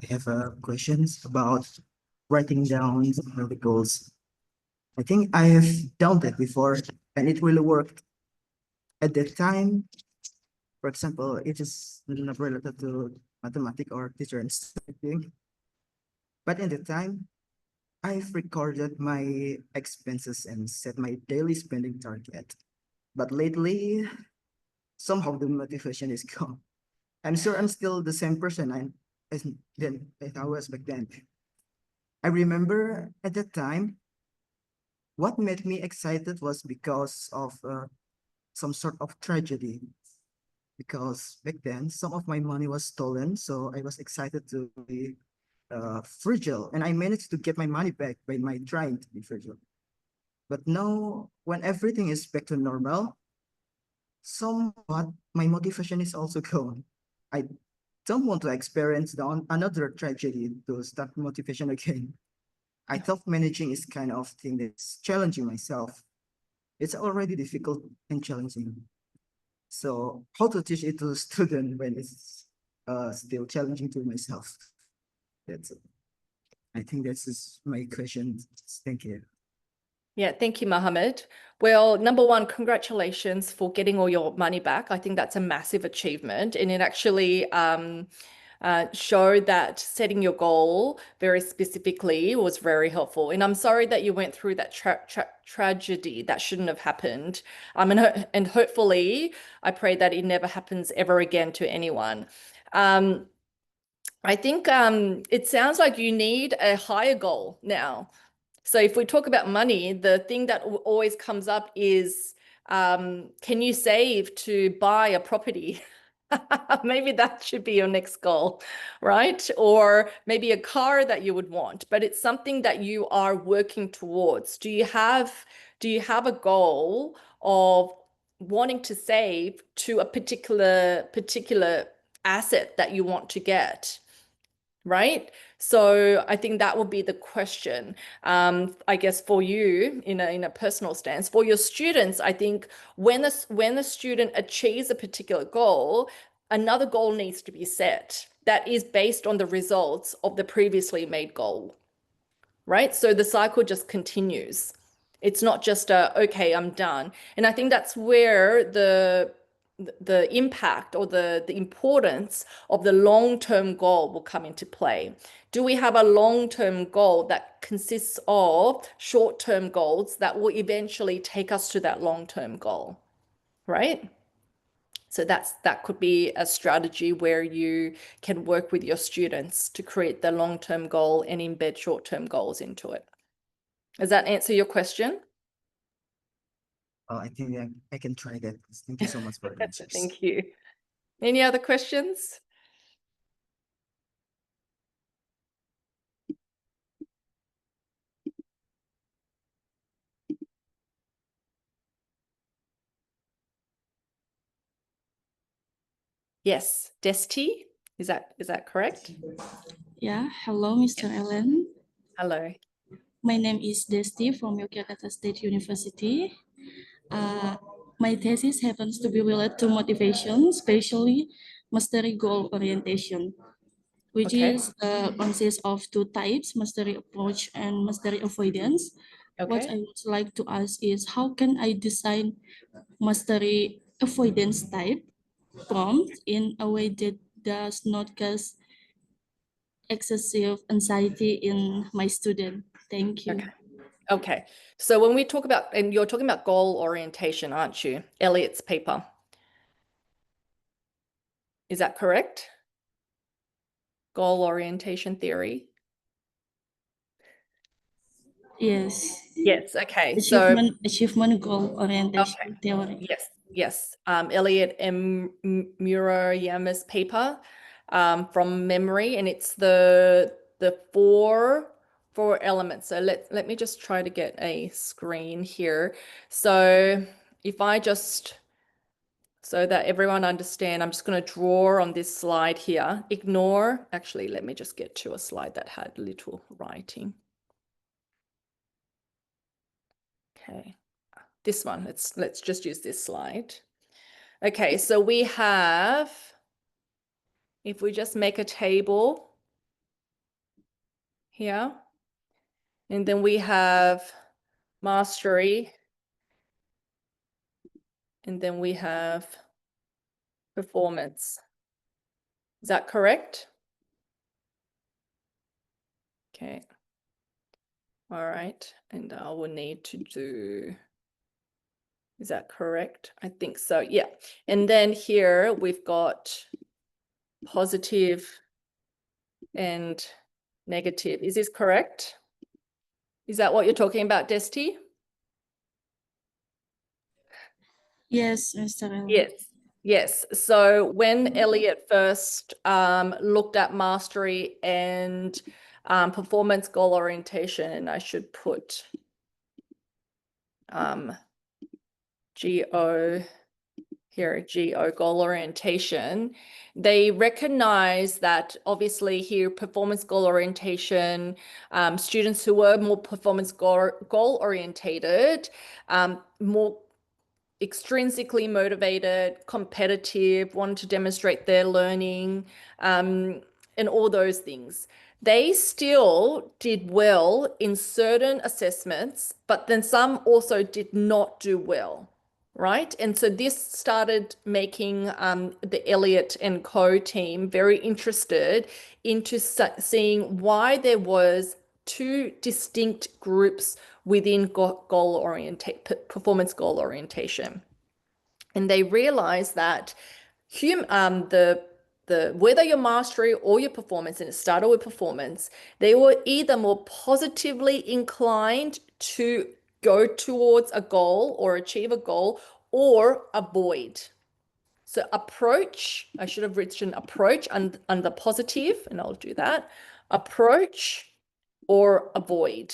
I have questions about writing down the goals. I think I have done that before and it really worked. At that time, for example, it is not related to mathematics or teacher and studying. But in the time, I've recorded my expenses and set my daily spending target. But lately, somehow the motivation is gone. I'm sure I'm still the same person as I was back then. I remember at that time, what made me excited was because of some sort of tragedy. Because back then, some of my money was stolen, so I was excited to be fragile, and I managed to get my money back by my trying to be fragile. But now, when everything is back to normal, somewhat my motivation is also gone. I don't want to experience another tragedy to start motivation again. I thought managing is kind of thing that's challenging myself. It's already difficult and challenging. So how to teach it to student when it's still challenging to myself? That's it. I think that's is my question. Thank you. Yeah, thank you, Mohammed. Well, number one, congratulations for getting all your money back. I think that's a massive achievement, and it actually showed that setting your goal very specifically was very helpful. And I'm sorry that you went through that tragedy. That shouldn't have happened. And hopefully, I pray that it never happens ever again to anyone. I think it sounds like you need a higher goal now. So if we talk about money, the thing that always comes up is, can you save to buy a property? Maybe that should be your next goal, right? Or maybe a car that you would want, but it's something that you are working towards. Do you have a goal of wanting to save to a particular asset that you want to get? Right? So I think that would be the question, I guess, for you in a personal stance. For your students, I think when the student achieves a particular goal, another goal needs to be set that is based on the results of the previously made goal, right? So the cycle just continues. It's not just okay, I'm done. And I think that's where the impact or the importance of the long-term goal will come into play. Do we have a long-term goal that consists of short-term goals that will eventually take us to that long-term goal, right? So that could be a strategy where you can work with your students to create the long-term goal and embed short-term goals into it. Does that answer your question? I think I can try that. Thank you so much for the answers. Thank you. Any other questions? Yes, Desti, is that correct? Yeah, hello, Mr. Allen. Hello. My name is Desti from Yogyakarta State University. My thesis happens to be related to motivation, especially mastery goal orientation, which Okay. is consists of two types, mastery approach and mastery avoidance. What Okay. I would like to ask is how can I design mastery avoidance type prompt in a way that does not cause excessive anxiety in my student? Thank you. Okay. Okay. So when we talk about, and you're talking about goal orientation, aren't you? Elliot's paper. Is that correct? Goal orientation theory. Yes. Yes. Okay. So Achievement goal orientation theory. yes. Yes. Elliot M. Murayama's paper from memory, and it's the four elements. So let me just try to get a screen here. So if I just, so that everyone understand, I'm just going to draw on this slide here. Ignore, actually, let me just get to a slide that had little writing. Okay, this one, let's just use this slide. Okay, so we have, if we just make a table here, and then we have mastery, and then we have performance. Is that correct? Okay. All right, and I will need to do, is that correct? I think so, yeah. And then here we've got positive and negative. Is this correct? Is that what you're talking about, Desti? Yes, Mr. Allen. Yes. Yes. So when Elliot first looked at mastery and performance goal orientation, and I should put GO here, GO goal orientation, they recognize that obviously here performance goal orientation, students who were more performance goal orientated, more extrinsically motivated, competitive, wanted to demonstrate their learning, and all those things. They still did well in certain assessments, but then some also did not do well, right? And so this started making the Elliott and Co team very interested into seeing why there was two distinct groups within performance goal orientation. And they realized that the whether your mastery or your performance, and it started with performance, they were either more positively inclined to go towards a goal or achieve a goal or avoid. So approach, I should have written approach under positive, and I'll do that. Approach or avoid.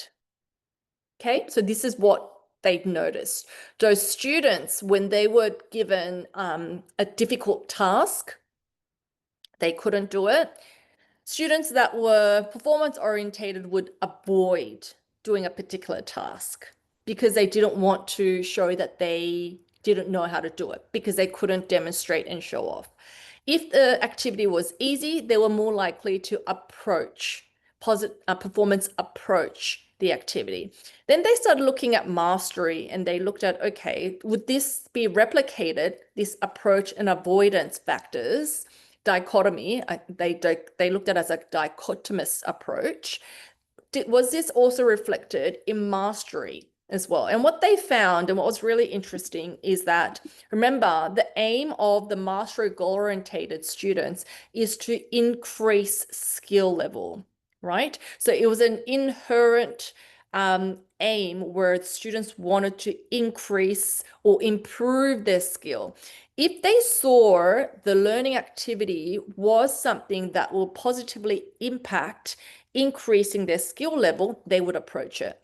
Okay, so this is what they've noticed. Those students, when they were given a difficult task, they couldn't do it. Students that were performance orientated would avoid doing a particular task because they didn't want to show that they didn't know how to do it, because they couldn't demonstrate and show off. If the activity was easy, they were more likely to performance approach the activity. Then they started looking at mastery, and they looked at, okay, would this be replicated, this approach and avoidance factors dichotomy? They looked at it as a dichotomous approach. Was this also reflected in mastery as well? And what they found, and what was really interesting, is that, remember, the aim of the mastery goal-orientated students is to increase skill level, right? So it was an inherent aim where students wanted to increase or improve their skill. If they saw the learning activity was something that will positively impact increasing their skill level, they would approach it.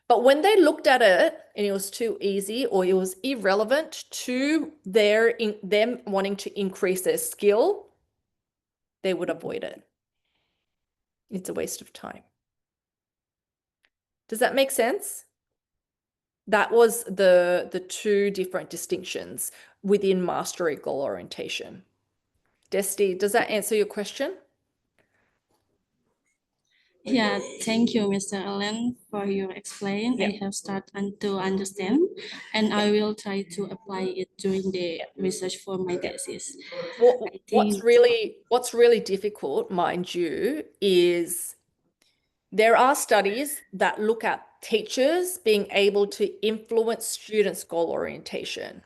But when they looked at it and it was too easy or it was irrelevant to them wanting to increase their skill, they would avoid it. It's a waste of time. Does that make sense? That was the two different distinctions within mastery goal orientation. Desti, does that answer your question? Yeah, thank you, Mr. Allen, for your explain. I have started to understand, and I will try to apply it during the research for my thesis. What's really difficult, mind you, is there are studies that look at teachers being able to influence students' goal orientation,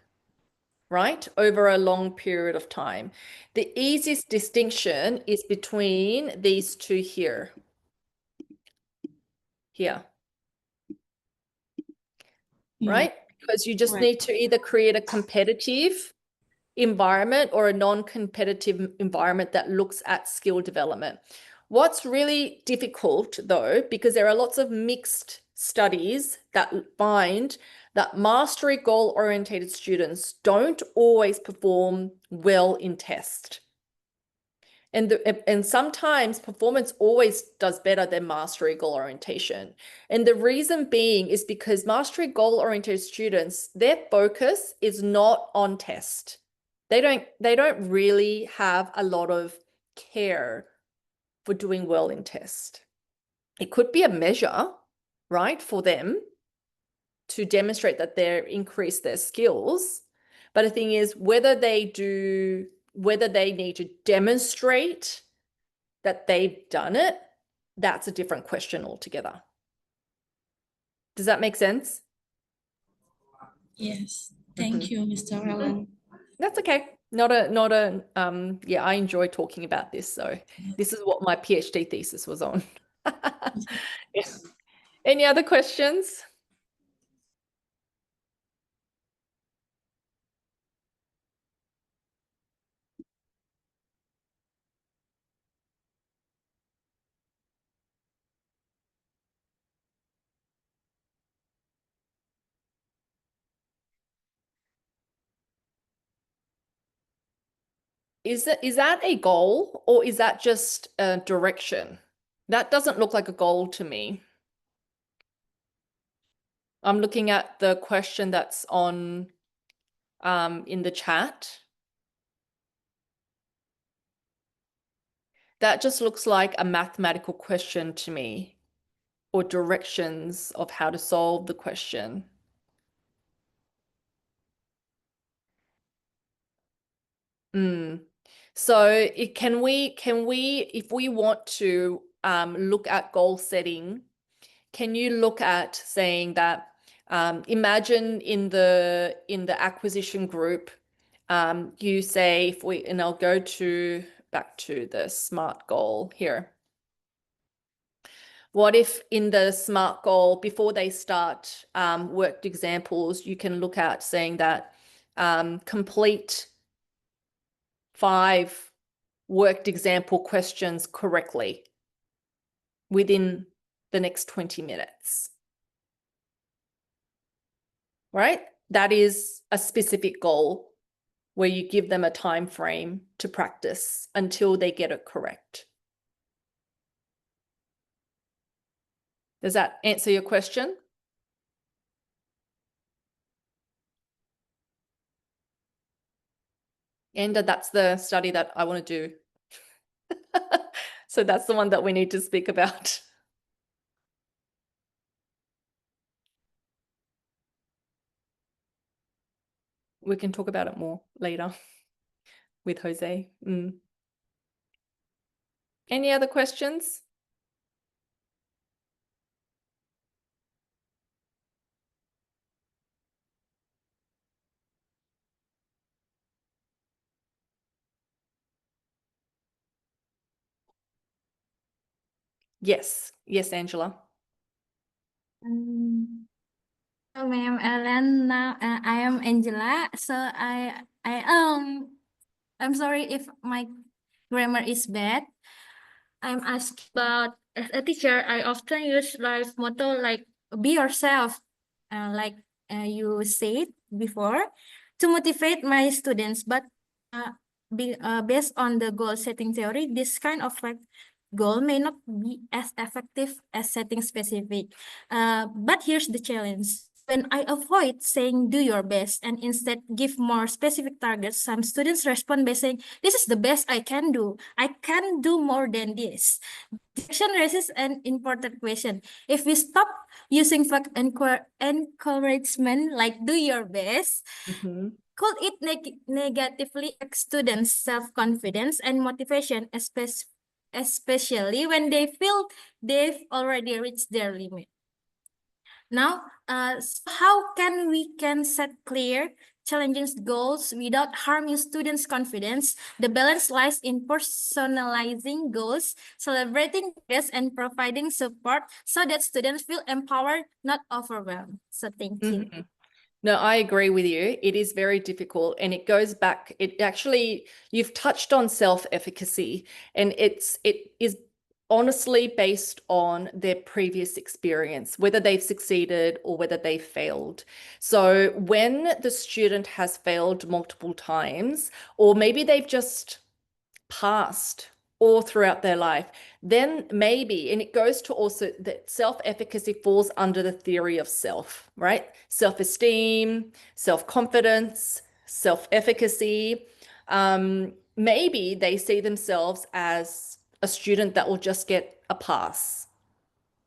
right, over a long period of time. The easiest distinction is between these two here. Right? Because you just need to either create a competitive environment or a non-competitive environment that looks at skill development. What's really difficult, though, because there are lots of mixed studies that find that mastery goal-oriented students don't always perform well in test. And sometimes performance always does better than mastery goal orientation. And the reason being is because mastery goal oriented students, their focus is not on test. They don't really have a lot of care for doing well in test. It could be a measure, right, for them to demonstrate that they've increased their skills. But the thing is, whether they need to demonstrate that they've done it, that's a different question altogether. Does that make sense? Yes. Thank you, Mr. Allen. That's okay. Yeah, I enjoy talking about this. So this is what my PhD thesis was on. Yeah. Any other questions? Is that a goal, or is that just a direction? That doesn't look like a goal to me. I'm looking at the question that's on in the chat. That just looks like a mathematical question to me, or directions of how to solve the question. So can we, if we want to look at goal setting, can you look at saying that, imagine in the acquisition group, You say if we, and I'll go to back to the SMART goal here. What if in the SMART goal, before they start worked examples, you can look at saying that complete 5 worked example questions correctly within the next 20 minutes. Right? That is a specific goal where you give them a time frame to practice until they get it correct. Does that answer your question? And that's the study that I want to do. So that's the one that we need to speak about. We can talk about it more later with Jose. Any other questions? Yes. Yes, Angela. Hello, Ma'am Ellen. Now I am Angela. So I'm sorry if my grammar is bad. I'm asked about as a teacher. I often use life motto like "Be yourself," like you said before, to motivate my students. But based on the goal setting theory, this kind of like goal may not be as effective as setting specific. But here's the challenge. When I avoid saying do your best and instead give more specific targets, some students respond by saying, this is the best I can do. I can do more than this. This action raises an important question. If we stop using flag encouragement like do your best, could it negatively affect students' self-confidence and motivation, especially when they feel they've already reached their limit? Now, so how can we set clear, challenging goals without harming students' confidence? The balance lies in personalizing goals, celebrating progress, and providing support so that students feel empowered, not overwhelmed. So thank you. No, I agree with you. It is very difficult, and it goes back. It actually, you've touched on self-efficacy, and it is honestly based on their previous experience, whether they've succeeded or whether they failed. So when the student has failed multiple times, or maybe they've just passed all throughout their life, then maybe, and it goes to also that self-efficacy falls under the theory of self, right? Self-esteem, self-confidence, self-efficacy. Maybe they see themselves as a student that will just get a pass,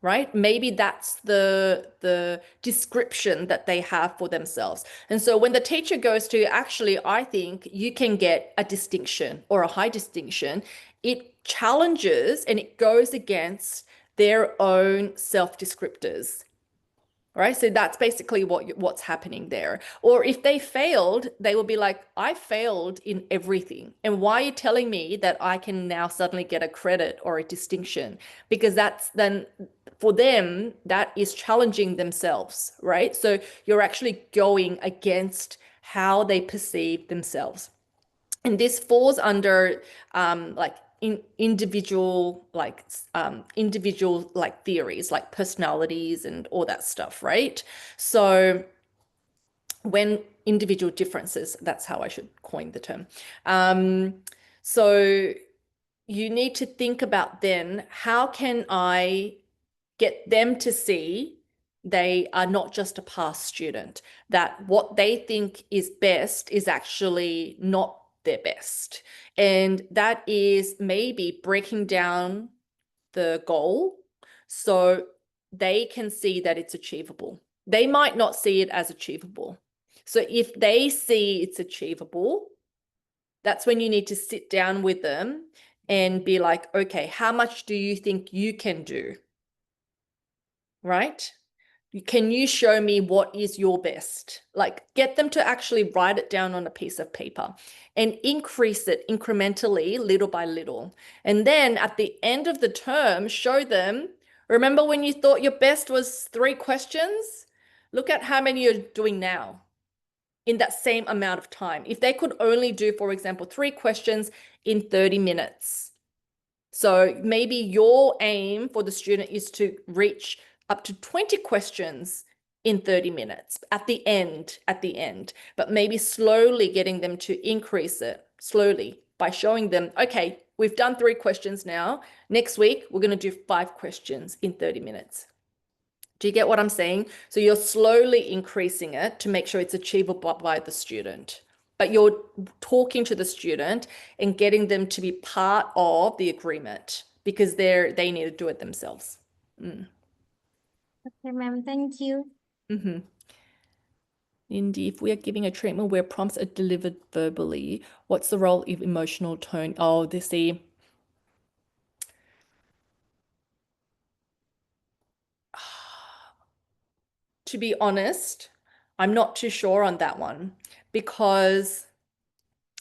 right? Maybe that's the description that they have for themselves. And so when the teacher goes to, actually, I think you can get a distinction or a high distinction, it challenges and it goes against their own self-descriptors. Right? So that's basically what's happening there. Or if they failed, they will be like, I failed in everything. And why are you telling me that I can now suddenly get a credit or a distinction? Because that's then, for them, that is challenging themselves, right? So you're actually going against how they perceive themselves. And this falls under like individual theories like personalities and all that stuff, right? So when individual differences, that's how I should coin the term. So you need to think about then, how can I get them to see they are not just a past student, that what they think is best is actually not their best. And that is maybe breaking down the goal so they can see that it's achievable. They might not see it as achievable. So if they see it's achievable, that's when you need to sit down with them and be like, okay, how much do you think you can do? Right? Can you show me what is your best? Like get them to actually write it down on a piece of paper and increase it incrementally, little by little. And then at the end of the term, show them, remember when you thought your best was 3 questions? Look at how many you're doing now in that same amount of time. If they could only do, for example, 3 questions in 30 minutes. So maybe your aim for the student is to reach up to 20 questions in 30 minutes at the end, but maybe slowly getting them to increase it slowly by showing them, okay, we've done 3 questions now. Next week, we're going to do 5 questions in 30 minutes. Do you get what I'm saying? So you're slowly increasing it to make sure it's achievable by the student. But you're talking to the student and getting them to be part of the agreement because they need to do it themselves. Okay, ma'am. Thank you. Indeed, if we are giving a treatment where prompts are delivered verbally, what's the role of emotional tone? Oh, they see. To be honest, I'm not too sure on that one because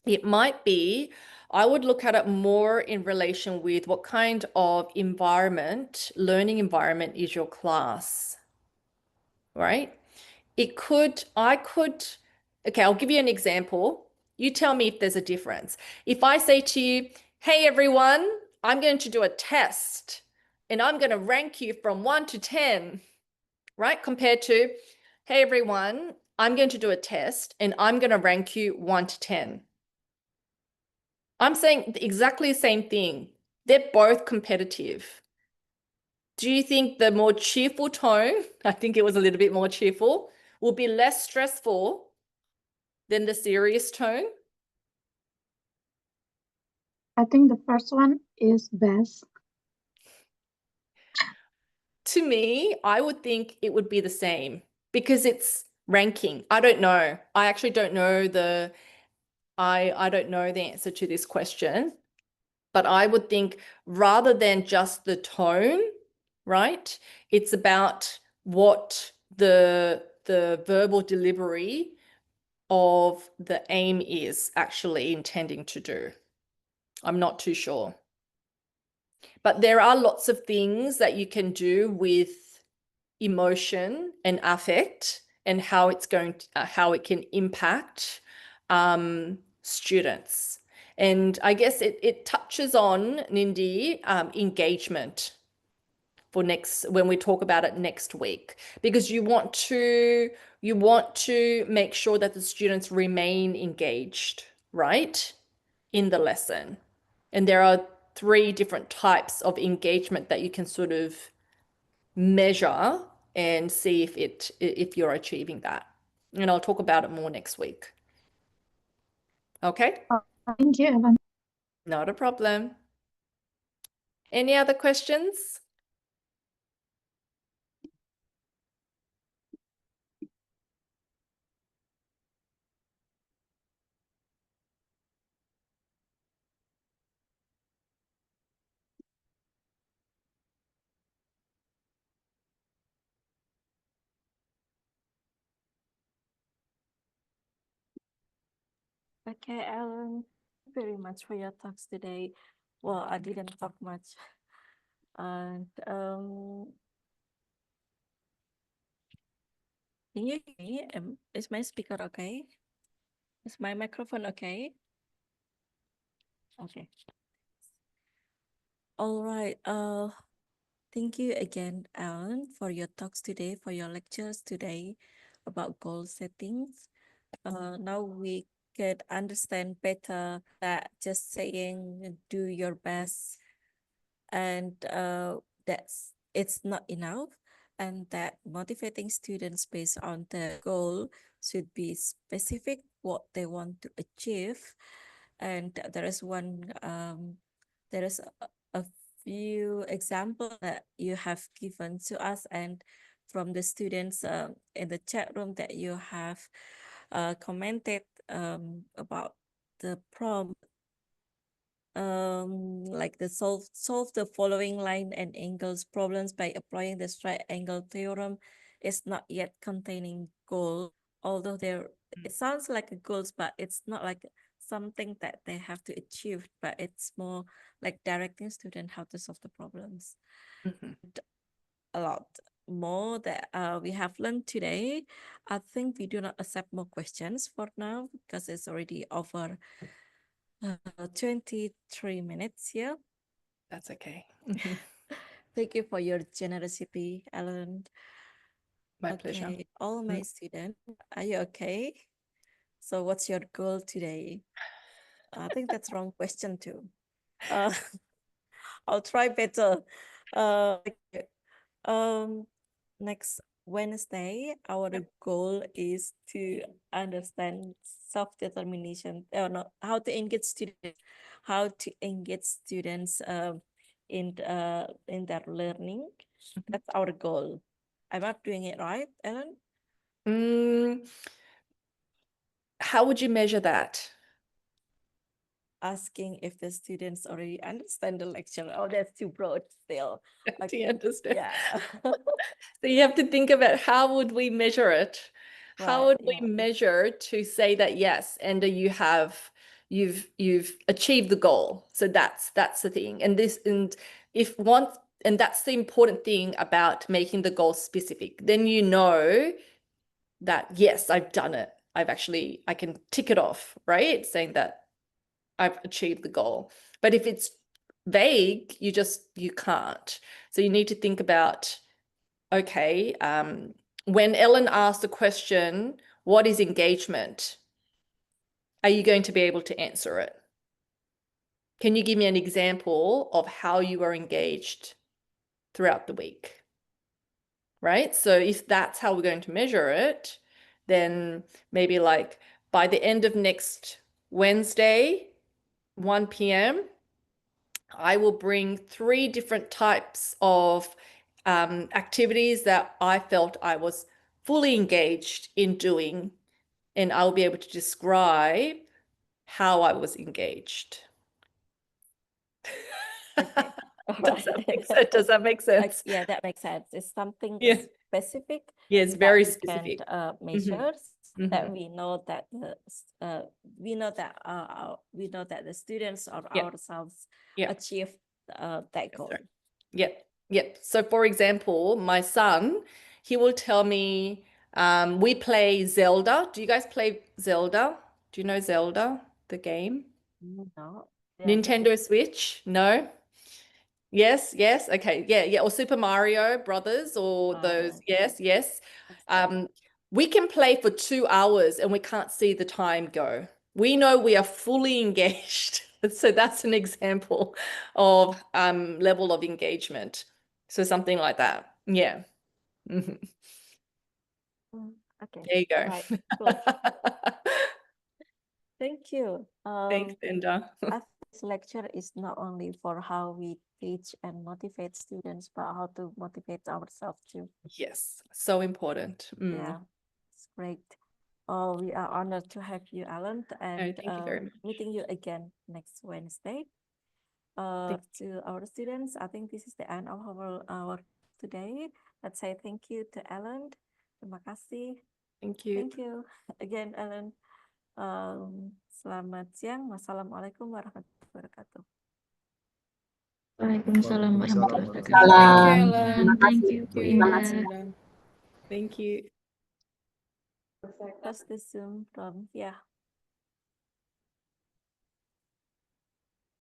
it might be, I would look at it more in relation with what kind of environment, learning environment is your class, right? Okay, I'll give you an example. You tell me if there's a difference. If I say to you, hey everyone, I'm going to do a test and I'm going to rank you from 1 to 10, right? Compared to, hey everyone, I'm going to do a test and I'm going to rank you 1 to 10. I'm saying exactly the same thing. They're both competitive. Do you think the more cheerful tone, I think it was a little bit more cheerful, will be less stressful than the serious tone? I think the first one is best. To me, I would think it would be the same because it's ranking. I don't know. I actually don't know I don't know the answer to this question, but I would think rather than just the tone, right? It's about what the verbal delivery of the aim is actually intending to do. I'm not too sure. But there are lots of things that you can do with emotion and affect and how it's going to, how it can impact students. And I guess it touches on, Nindi, engagement for when we talk about it next week, because you want to make sure that the students remain engaged, right, in the lesson. And there are 3 different types of engagement that you can sort of measure and see if you're achieving that. And I'll talk about it more next week. Okay? Thank you, Evan. Not a problem. Any other questions? Okay, Alan, thank you very much for your talks today. Well, I didn't talk much. And can you hear me? Is my speaker okay? Is my microphone okay? Okay. All right. Thank you again, Alan, for your talks today, for your lectures today about goal settings. Now we can understand better that just saying do your best and it's not enough, and that motivating students based on the goal should be specific what they want to achieve. And there is a few examples that you have given to us and from the students in the chat room that you have commented about the prompt, like the solve the following line and angles problems by applying the straight angle theorem is not yet containing goal, although it sounds like a goals, but it's not like something that they have to achieve, but it's more like directing student how to solve the problems. Mhm. A lot more that we have learned today. I think we do not accept more questions for now because it's already over 23 minutes here. That's okay. Thank you for your generosity, Alan. My pleasure. Okay, all my students, are you okay? So what's your goal today? I think that's wrong question too. I'll try better. Okay. Next Wednesday, our goal is to understand self-determination, or not, how to engage students in their learning. That's our goal. Am I doing it right, Ellen? How would you measure that? Asking if the students already understand the lecture. Oh, that's too broad still. Do you understand? Yeah. So you have to think about how would we measure it? How Right, would yeah. we measure to say that yes, and you've achieved the goal. So that's the thing. And that's the important thing about making the goal specific. Then you know that yes, I've done it. I can tick it off, right? Saying that I've achieved the goal. But if it's vague, you can't. So you need to think about, okay, when Ellen asked the question, what is engagement? Are you going to be able to answer it? Can you give me an example of how you were engaged throughout the week? Right? So if that's how we're going to measure it, then maybe like by the end of next Wednesday, 1 p.m., I will bring 3 different types of activities that I felt I was fully engaged in doing, and I'll be able to describe how I was engaged. Okay. All Does that right. make sense? Does that make sense? Yeah, that makes sense. It's something Yeah. specific Yes, that very we can specific. measure, that Mhm. we know that we know that the students or Yep. ourselves Yep. achieve that Yes, goal. sir. Yep. Yep. So for example, my son, he will tell me, we play Zelda. Do you guys play Zelda? Do you know Zelda, the game? No. Yeah. Nintendo Switch? No? Yes, yes. Okay. Yeah, yeah. Or Super Mario Brothers or those. Yes, yes. We can play for 2 hours and we can't see the time go. We know we are fully engaged. So that's an example of level of engagement. So something like that. Yeah. Mhm. Okay. There you go. Right. Cool. Thank you. Thanks, Linda. I think this lecture is not only for how we teach and motivate students, but how to motivate ourselves too. Yes, so important. Yeah, it's great. We are honored to have you, Alan, and thank you very much. meeting you again next Wednesday. To our students, I think this is the end of our today. Let's say thank you to Alan. Terima kasih. Thank you. Thank you again, Alan. Selamat siang. Wassalamualaikum warahmatullahi wabarakatuh. Waalaikumsalam warahmatullahi Thank you, wabarakatuh. Ellen. Thank you, Bu Indah. Thank you. Close the Zoom from, yeah.